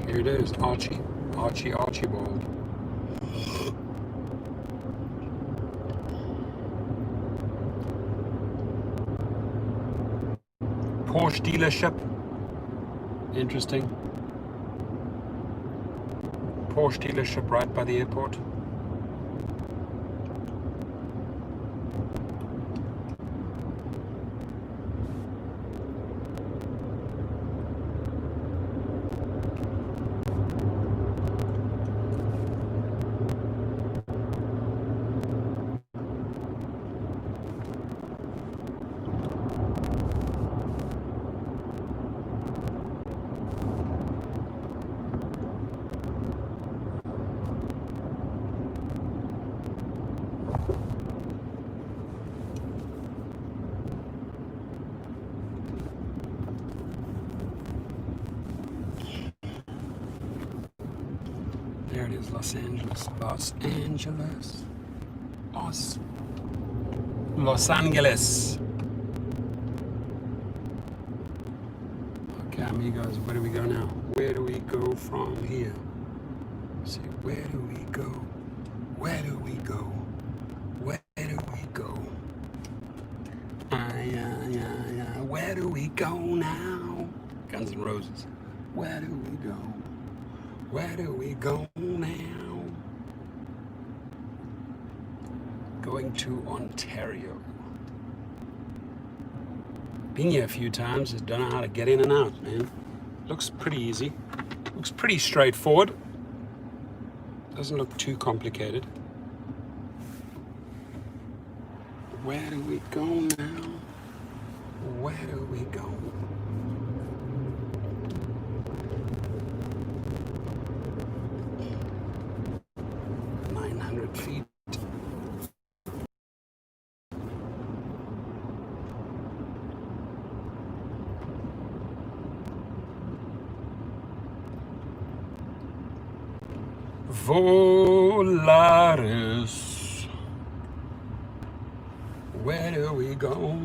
Here it is, Archibald. Porsche dealership. Interesting. Porsche dealership right by the airport. There it is, Los Angeles. Los Angeles. Okay, amigos, where do we go now? Where do we go from here? Let's see, where do we go? Where do we go? Where do we go? Where do we go now? Guns N' Roses. Where do we go? Where do we go now? Going to Ontario. Been here a few times, just don't know how to get in and out, man. Looks pretty easy. Looks pretty straightforward. Doesn't look too complicated. Where do we go now? Where do we go? Feet. Volaris. Where do we go?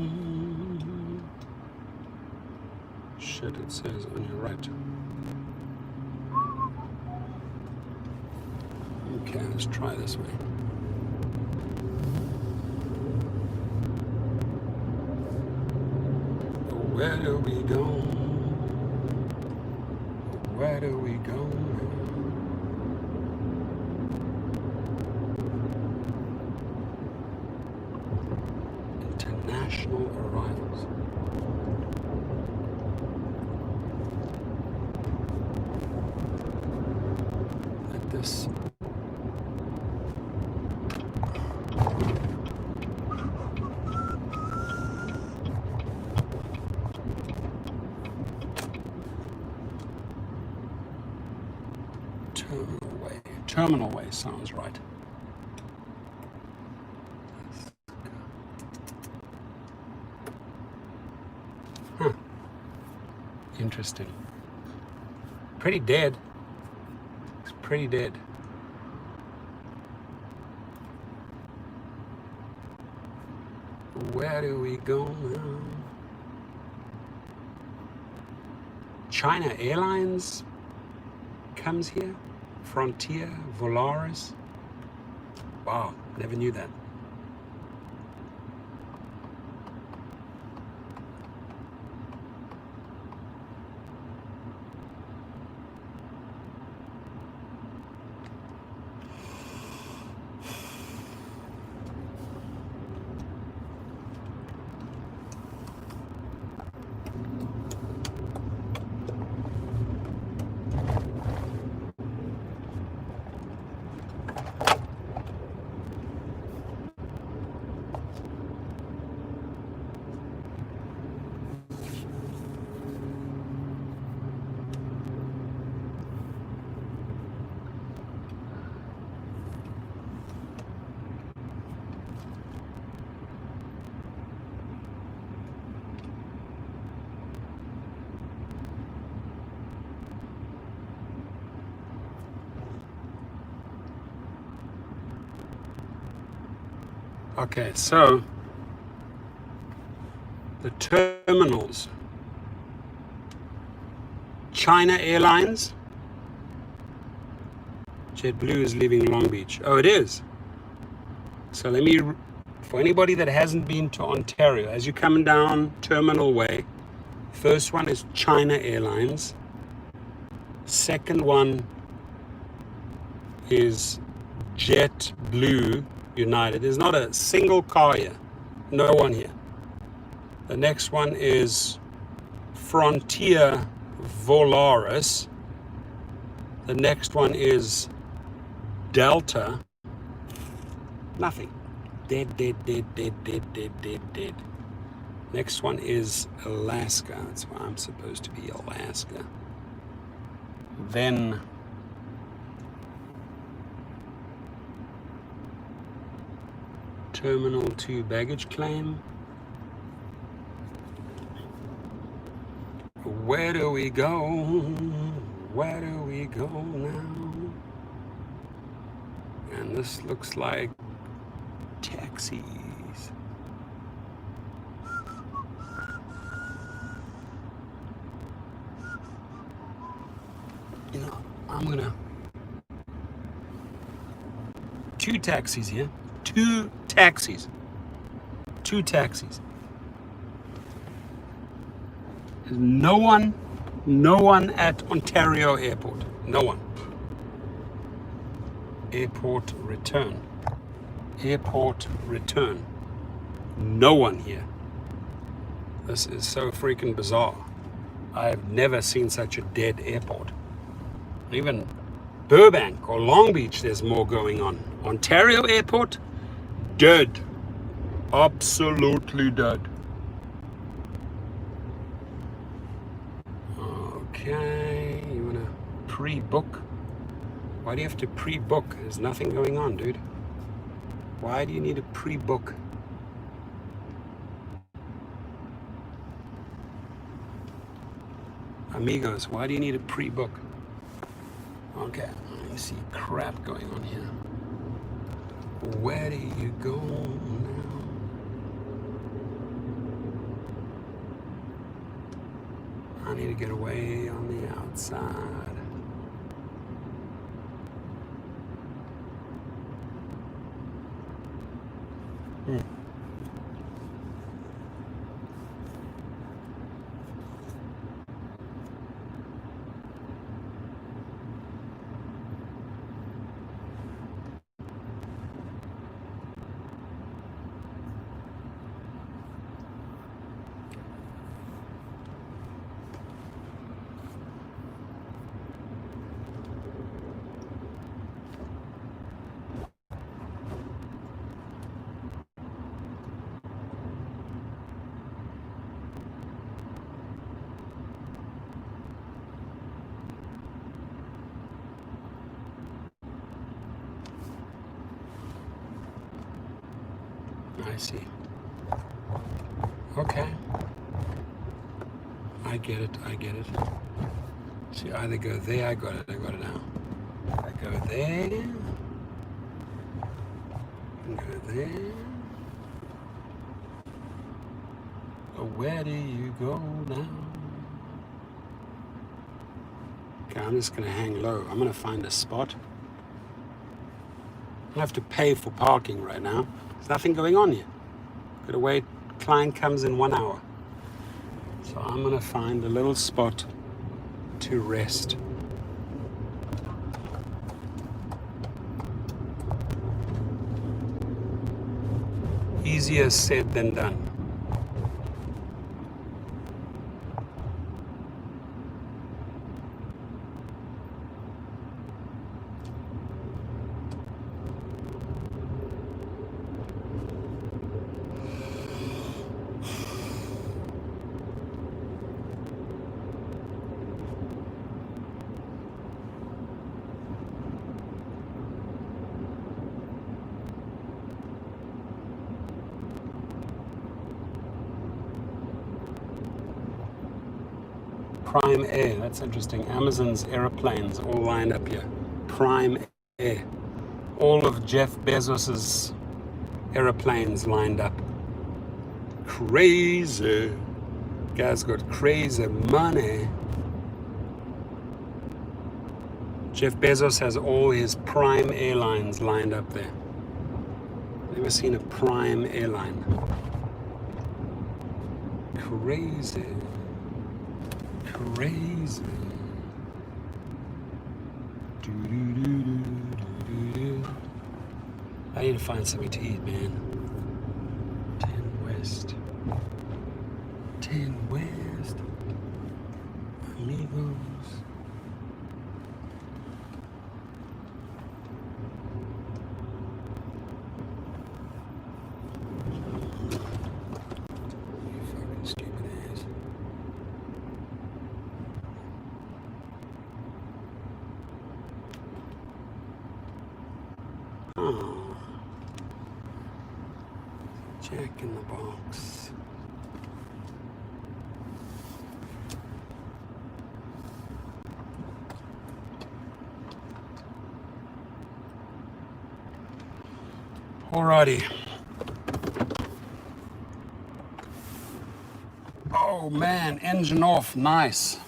Shit, it says on your right. Okay, let's try this way. Where do we go? Where do we go? International arrivals. At this. Terminal way sounds right. Huh. Interesting. Pretty dead. It's pretty dead. Where do we go now? China Airlines comes here. Frontier, Volaris. Wow, never knew that. Okay, so the terminals. China Airlines. JetBlue is leaving Long Beach. Oh, it is. So for anybody that hasn't been to Ontario, as you're coming down Terminal Way, first one is China Airlines. Second one is JetBlue United. There's not a single car here. No one here. The next one is Frontier Volaris. The next one is Delta. Nothing. Dead. Next one is Alaska. That's why I'm supposed to be Alaska. Then Terminal 2 baggage claim. Where do we go? Where do we go now? And this looks like taxis. You know, I'm gonna... Two taxis here. Two taxis. There's no one at Ontario Airport. No one. Airport return. No one here. This is so freaking bizarre. I've never seen such a dead airport. Even Burbank or Long Beach, there's more going on. Ontario Airport, dead. Absolutely dead. Okay, you wanna pre-book? Why do you have to pre-book? There's nothing going on, dude. Why do you need to pre-book? Amigos, why do you need a pre-book? Okay, I see crap going on here. Where do you go now? I need to get away on the outside. I see. Okay. I get it. See, either go there, I got it now. I go there, and go there. But where do you go now? Okay, I'm just gonna hang low. I'm gonna find a spot. I have to pay for parking right now. There's nothing going on here. Gotta wait. Client comes in 1 hour. So I'm gonna find a little spot to rest. Easier said than done. Prime Air, that's interesting. Amazon's airplanes all lined up here. Prime Air. All of Jeff Bezos's aeroplanes lined up. Crazy. Guy's got crazy money. Jeff Bezos has all his prime airlines lined up there. Never seen a prime airline. Crazy. Crazy. I need to find something to eat, man. 10 West. 10 West. Amigos. You fucking stupid ass. Oh. Jack in the Box. Alrighty. Oh man, engine off, nice.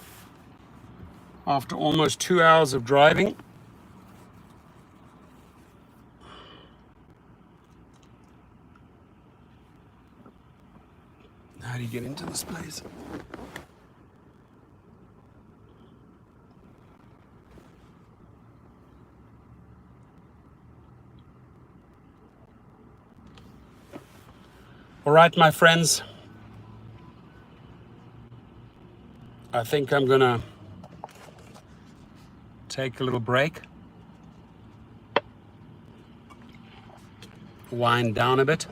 After almost 2 hours of driving. How do you get into this place? All right, my friends. I think I'm gonna take a little break. Wind down a bit.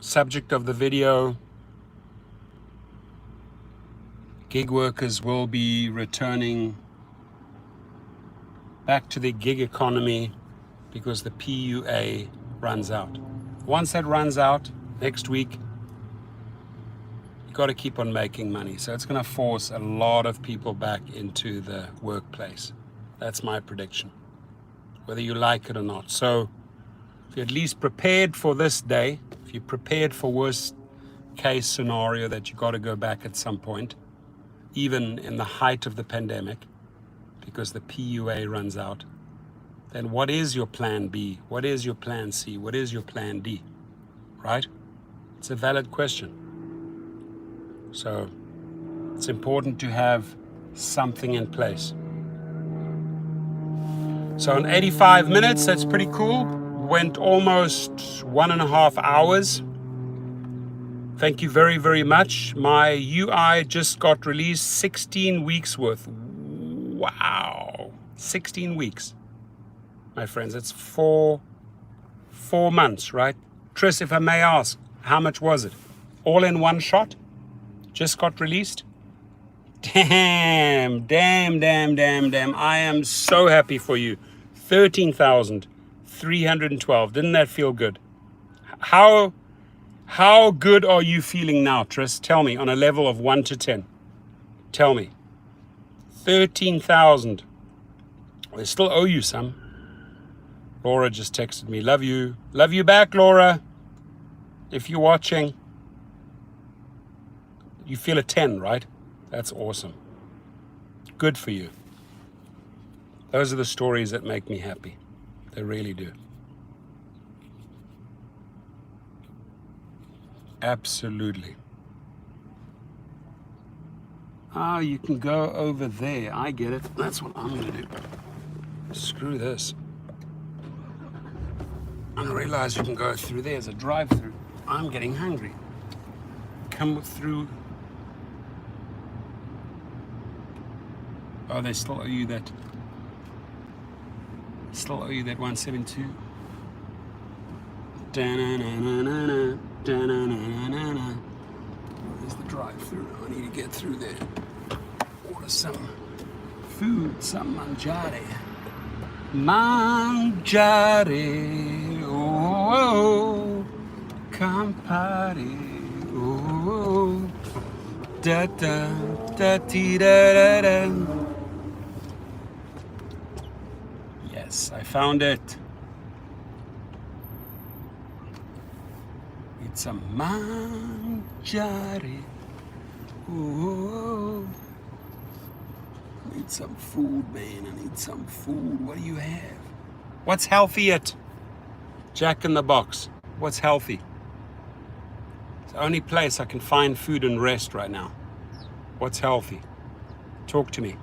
Subject of the video: gig workers will be returning back to the gig economy because the PUA runs out. Once that runs out, next week, you've got to keep on making money. So it's going to force a lot of people back into the workplace. That's my prediction, whether you like it or not. So if you're at least prepared for this day, if you're prepared for worst case scenario that you got to go back at some point, even in the height of the pandemic, because the PUA runs out, then what is your plan B? What is your plan C? What is your plan D? Right? It's a valid question. So it's important to have something in place. So in 85 minutes, that's pretty cool. Went almost 1.5 hours. Thank you very, very much. My UI just got released, 16 weeks worth. Wow. 16 weeks. My friends, it's four months, right? Tris, if I may ask, how much was it? All in one shot? Just got released? Damn. I am so happy for you. 13,312. Didn't that feel good? How good are you feeling now, Tris? Tell me on a level of 1 to 10. Tell me. 13,000. I still owe you some. Laura just texted me. Love you. Love you back, Laura. If you're watching, you feel a 10, right? That's awesome. Good for you. Those are the stories that make me happy. They really do. Absolutely. Ah, you can go over there. I get it. That's what I'm going to do. Screw this. I didn't realize you can go through there as a drive-through. I'm getting hungry. Come through. Oh, they still owe you that. Still owe you that 172. Da-na-na-na-na-na. Da-na-na-na-na. There's the drive-through. I need to get through there. Order some food, some mangiare. Mangiare, oh, campari, oh, Da, da, da, dee, da, da, da. Yes, I found it. It's a mangiare. Ooh. Need some food, man. I need some food. What do you have? What's healthy at Jack in the Box? What's healthy? It's the only place I can find food and rest right now. What's healthy? Talk to me.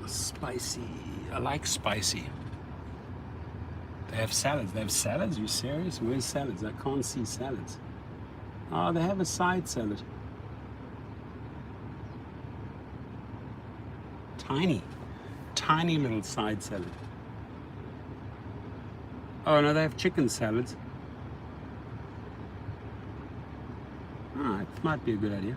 Spicy. I like spicy. They have salads. They have salads? You serious? Where's salads? I can't see salads. Oh, they have a side salad. Tiny. Tiny little side salad. Oh, no, they have chicken salads. Ah, it might be a good idea.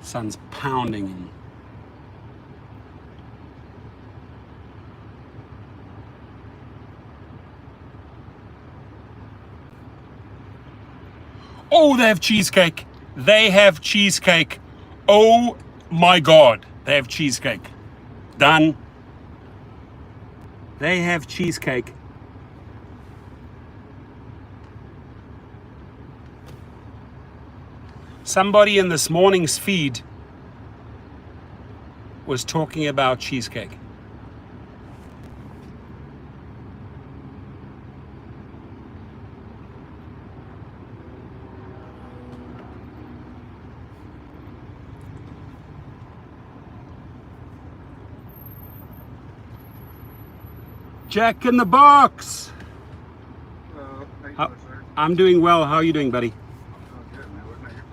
Sun's pounding in. Oh, they have cheesecake. They have cheesecake. Oh my God, they have cheesecake. Done. They have cheesecake. Somebody in this morning's feed was talking about cheesecake. Jack in the Box. I'm doing well. How are you doing, buddy?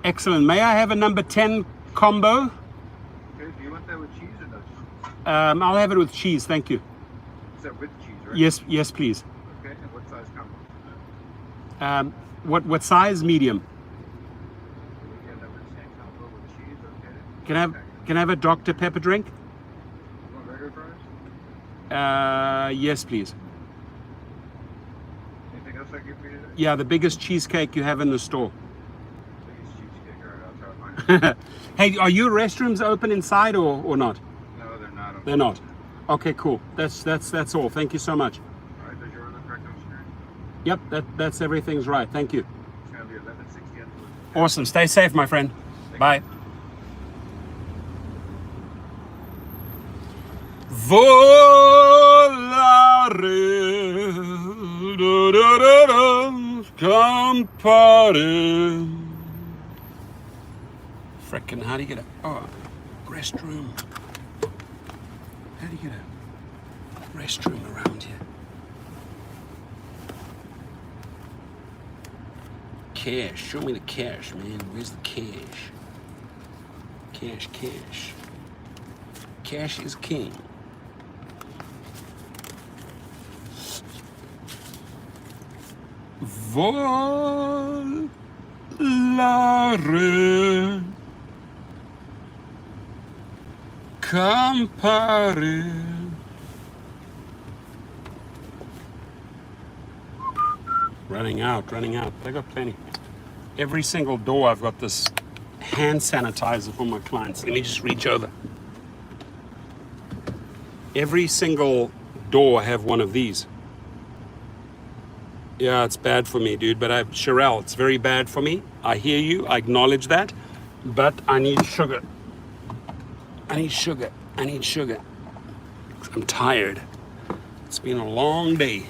Excellent. May I have a number 10 combo? Okay, do you want that with cheese or no cheese? I'll have it with cheese, thank you. Is that with cheese, right? Yes, please. Okay, and what size combo? What size? Medium. We get number 10 combo with cheese, okay? Can I have a Dr. Pepper drink? You want regular fries? Yes, please. Anything else I can get for you today? Yeah, the biggest cheesecake you have in the store. Biggest cheesecake, all right, I'll try to find it. Hey, are your restrooms open inside or not? No, they're not. They're not. Okay, cool. That's all. Thank you so much. All right, does your order correct on screen? Yep, that's everything's right. Thank you. It's going to be 1160 on the list. Awesome. Stay safe, my friend. Bye. Volare, da, da, da, da, campare. Frickin', how do you get a restroom? How do you get a restroom around here? Cash, show me the cash, man. Where's the cash? Cash. Cash is king. Volare, campare. Running out. I got plenty. Every single door I've got this hand sanitizer for my clients. Let me just reach over. Every single door I have one of these. Yeah, it's bad for me, dude, but Sherelle, it's very bad for me. I hear you, I acknowledge that, but I need sugar. I'm tired. It's been a long day.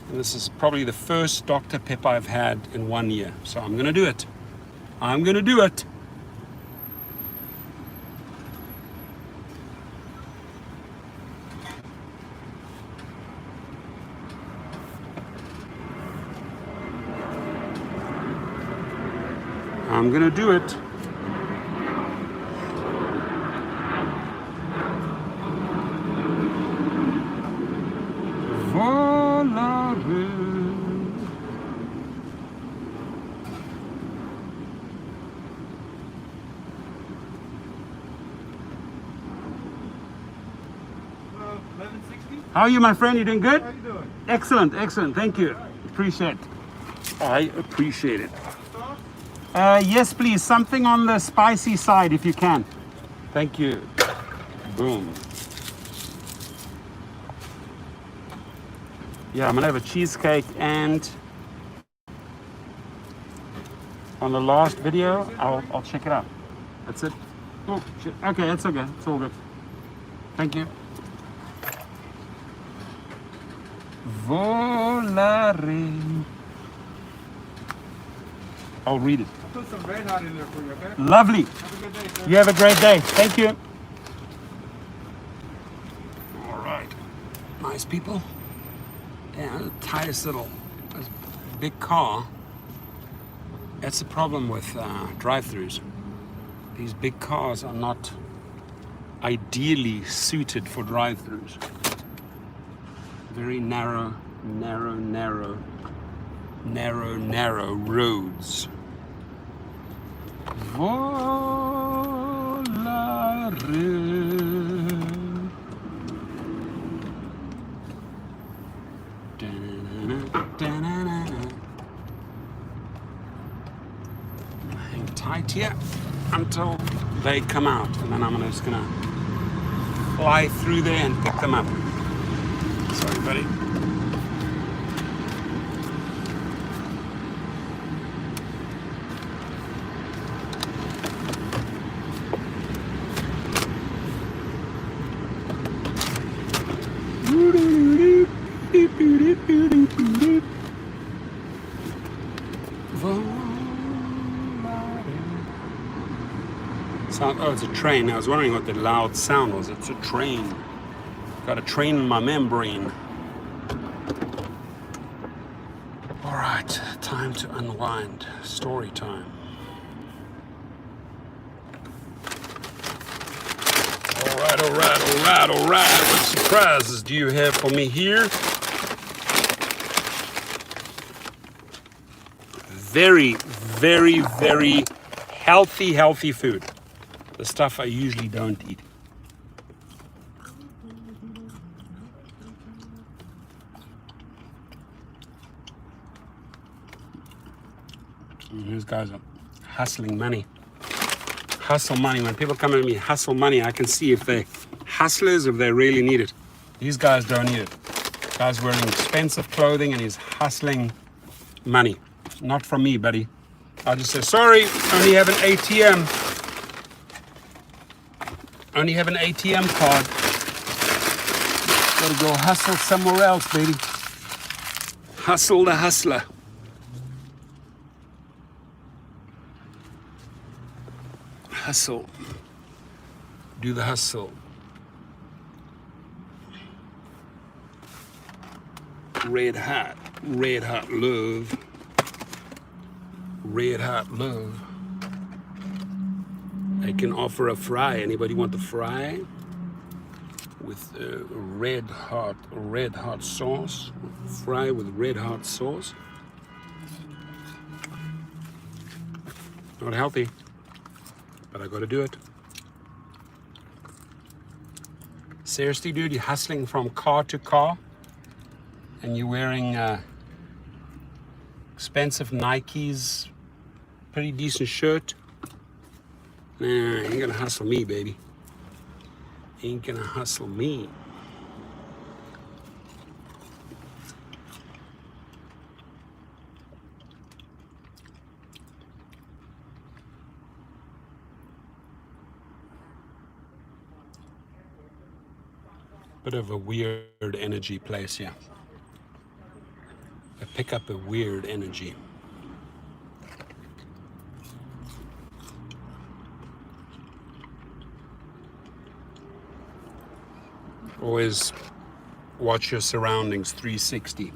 And this is probably the first Dr. Pepper I've had in 1 year. So I'm gonna do it. I'm gonna do it. Volare. How are you, my friend? You doing good? How you doing? Excellent, excellent. Thank you. Appreciate it. I appreciate it. Yes, please. Something on the spicy side, if you can. Thank you. Boom. Yeah, I'm gonna have a cheesecake, and on the last video, I'll check it out. That's it. Oh, shit. Okay, that's okay. It's all good. Thank you. Volare. I'll read it. Put some red hot in there for you, okay? Lovely. Have a good day, sir. You have a great day. Thank you. All right. Nice people. Yeah, the tightest little big car. That's the problem with drive-thrus. These big cars are not ideally suited for drive-thrus. Very narrow roads. Volare. Hang tight here until they come out, and then I'm just gonna fly through there and pick them up. Sorry, buddy. Oh, it's a train. I was wondering what the loud sound was. It's a train. Got a train in my membrane. All right, time to unwind. Story time. All right. What surprises do you have for me here? Very healthy food. The stuff I usually don't eat. And these guys are hustling money. Hustle money. When people come at me, hustle money, I can see if they're hustlers, if they really need it. These guys don't need it. The guy's wearing expensive clothing and he's hustling money. Not from me, buddy. I'll just say, sorry, only have an ATM. Only have an ATM card. Gotta go hustle somewhere else, baby. Hustle the hustler. Hustle. Do the hustle. Red hot love. Red hot love. I can offer a fry. Anybody want the fry? With red hot sauce. Fry with red hot sauce. Not healthy, but I gotta do it. Seriously, dude, you're hustling from car to car and you're wearing expensive Nikes, pretty decent shirt. Nah, you ain't gonna hustle me, baby. Ain't gonna hustle me. Bit of a weird energy place here. I pick up a weird energy. Always watch your surroundings. 360.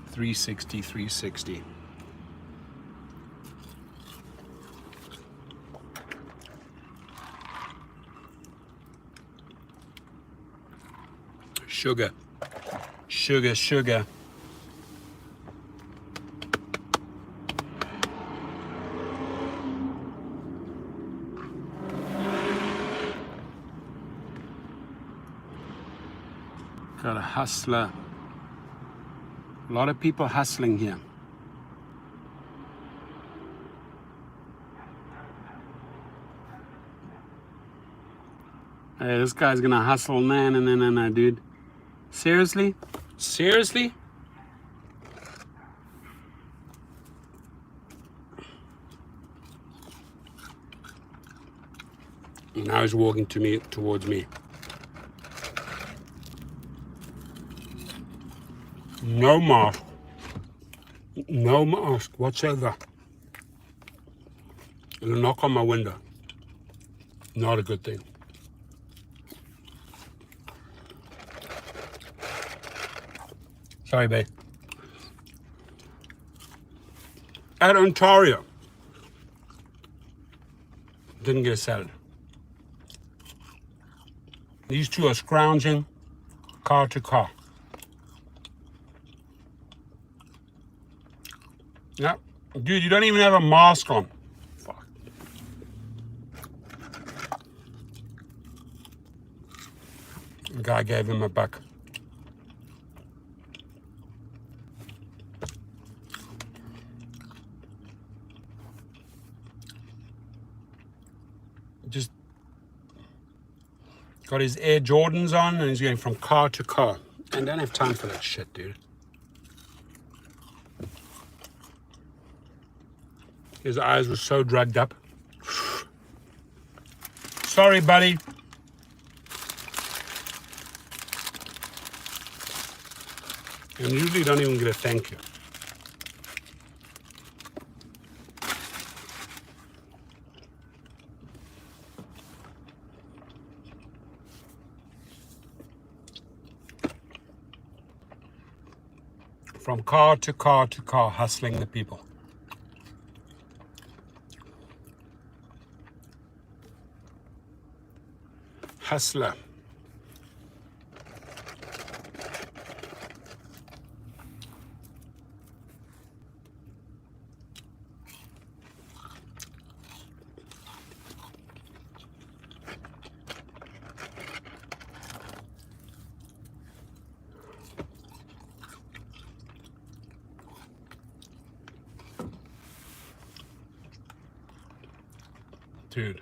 Sugar. Sugar, sugar. Got a hustler. A lot of people hustling here. Hey, this guy's gonna hustle. No, dude. Seriously? Seriously? Now he's walking towards me. No mask. No mask whatsoever. And a knock on my window. Not a good thing. Sorry, babe. At Ontario. Didn't get a salad. These two are scrounging car to car. Yeah, dude, you don't even have a mask on. Fuck. The guy gave him a buck. Just got his Air Jordans on and he's going from car to car. And don't have time for that shit, dude. His eyes were so drugged up. Sorry, buddy. And usually don't even get a thank you. From car to car to car, hustling the people. Hustler. Dude.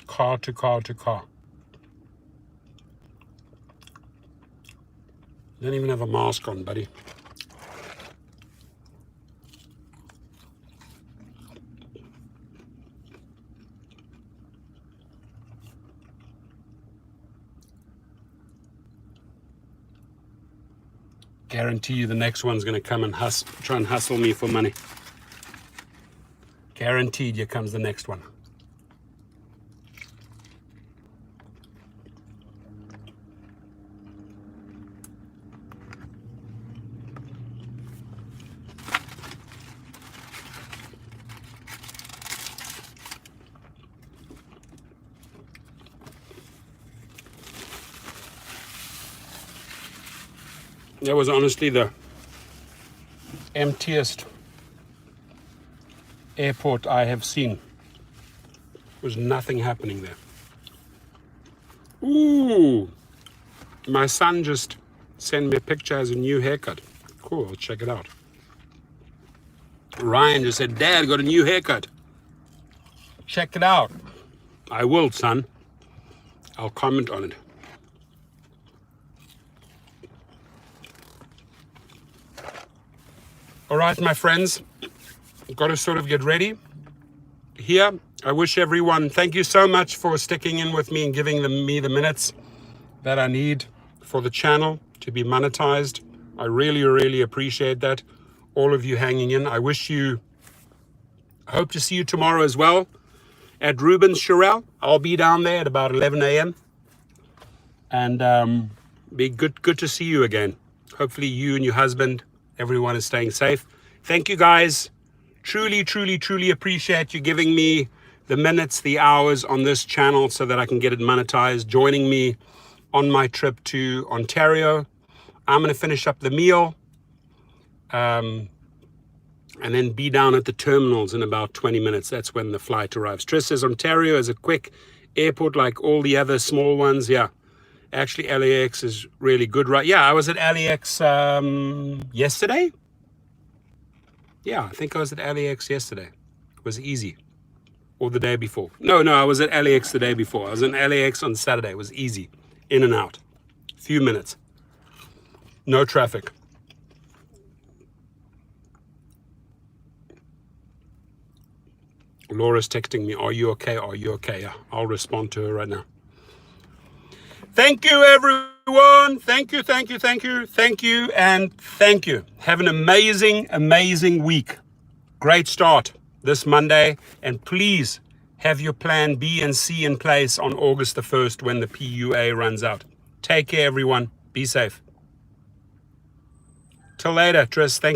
Car to car to car. Don't even have a mask on, buddy. Guarantee you the next one's going to come and try and hustle me for money. Guaranteed, here comes the next one. That was honestly the emptiest airport I have seen. There was nothing happening there. Ooh, my son just sent me a picture as a new haircut. Cool, I'll check it out. Ryan just said, Dad, got a new haircut. Check it out. I will, son. I'll comment on it. All right, my friends, got to sort of get ready here. I wish everyone, thank you so much for sticking in with me and giving me the minutes that I need for the channel to be monetized. I really, really appreciate that. All of you hanging in. I hope to see you tomorrow as well at Ruben's Chorale. I'll be down there at about 11 a.m. And be good to see you again. Hopefully you and your husband, everyone is staying safe. Thank you guys. Truly, truly, truly appreciate you giving me the minutes, the hours on this channel so that I can get it monetized, joining me on my trip to Ontario. I'm going to finish up the meal and then be down at the terminals in about 20 minutes. That's when the flight arrives. Trish says Ontario is a quick airport like all the other small ones. Yeah, actually LAX is really good, right? Yeah, I was at LAX yesterday. Yeah, I think I was at LAX yesterday. It was easy. Or the day before. No, I was at LAX the day before. I was in LAX on Saturday. It was easy. In and out. Few minutes. No traffic. Laura's texting me, are you okay? Are you okay? Yeah, I'll respond to her right now. Thank you, everyone. Thank you, and thank you. Have an amazing week. Great start this Monday. And please have your plan B and C in place on August the 1st when the PUA runs out. Take care, everyone. Be safe. Till later, Tris. Thank you.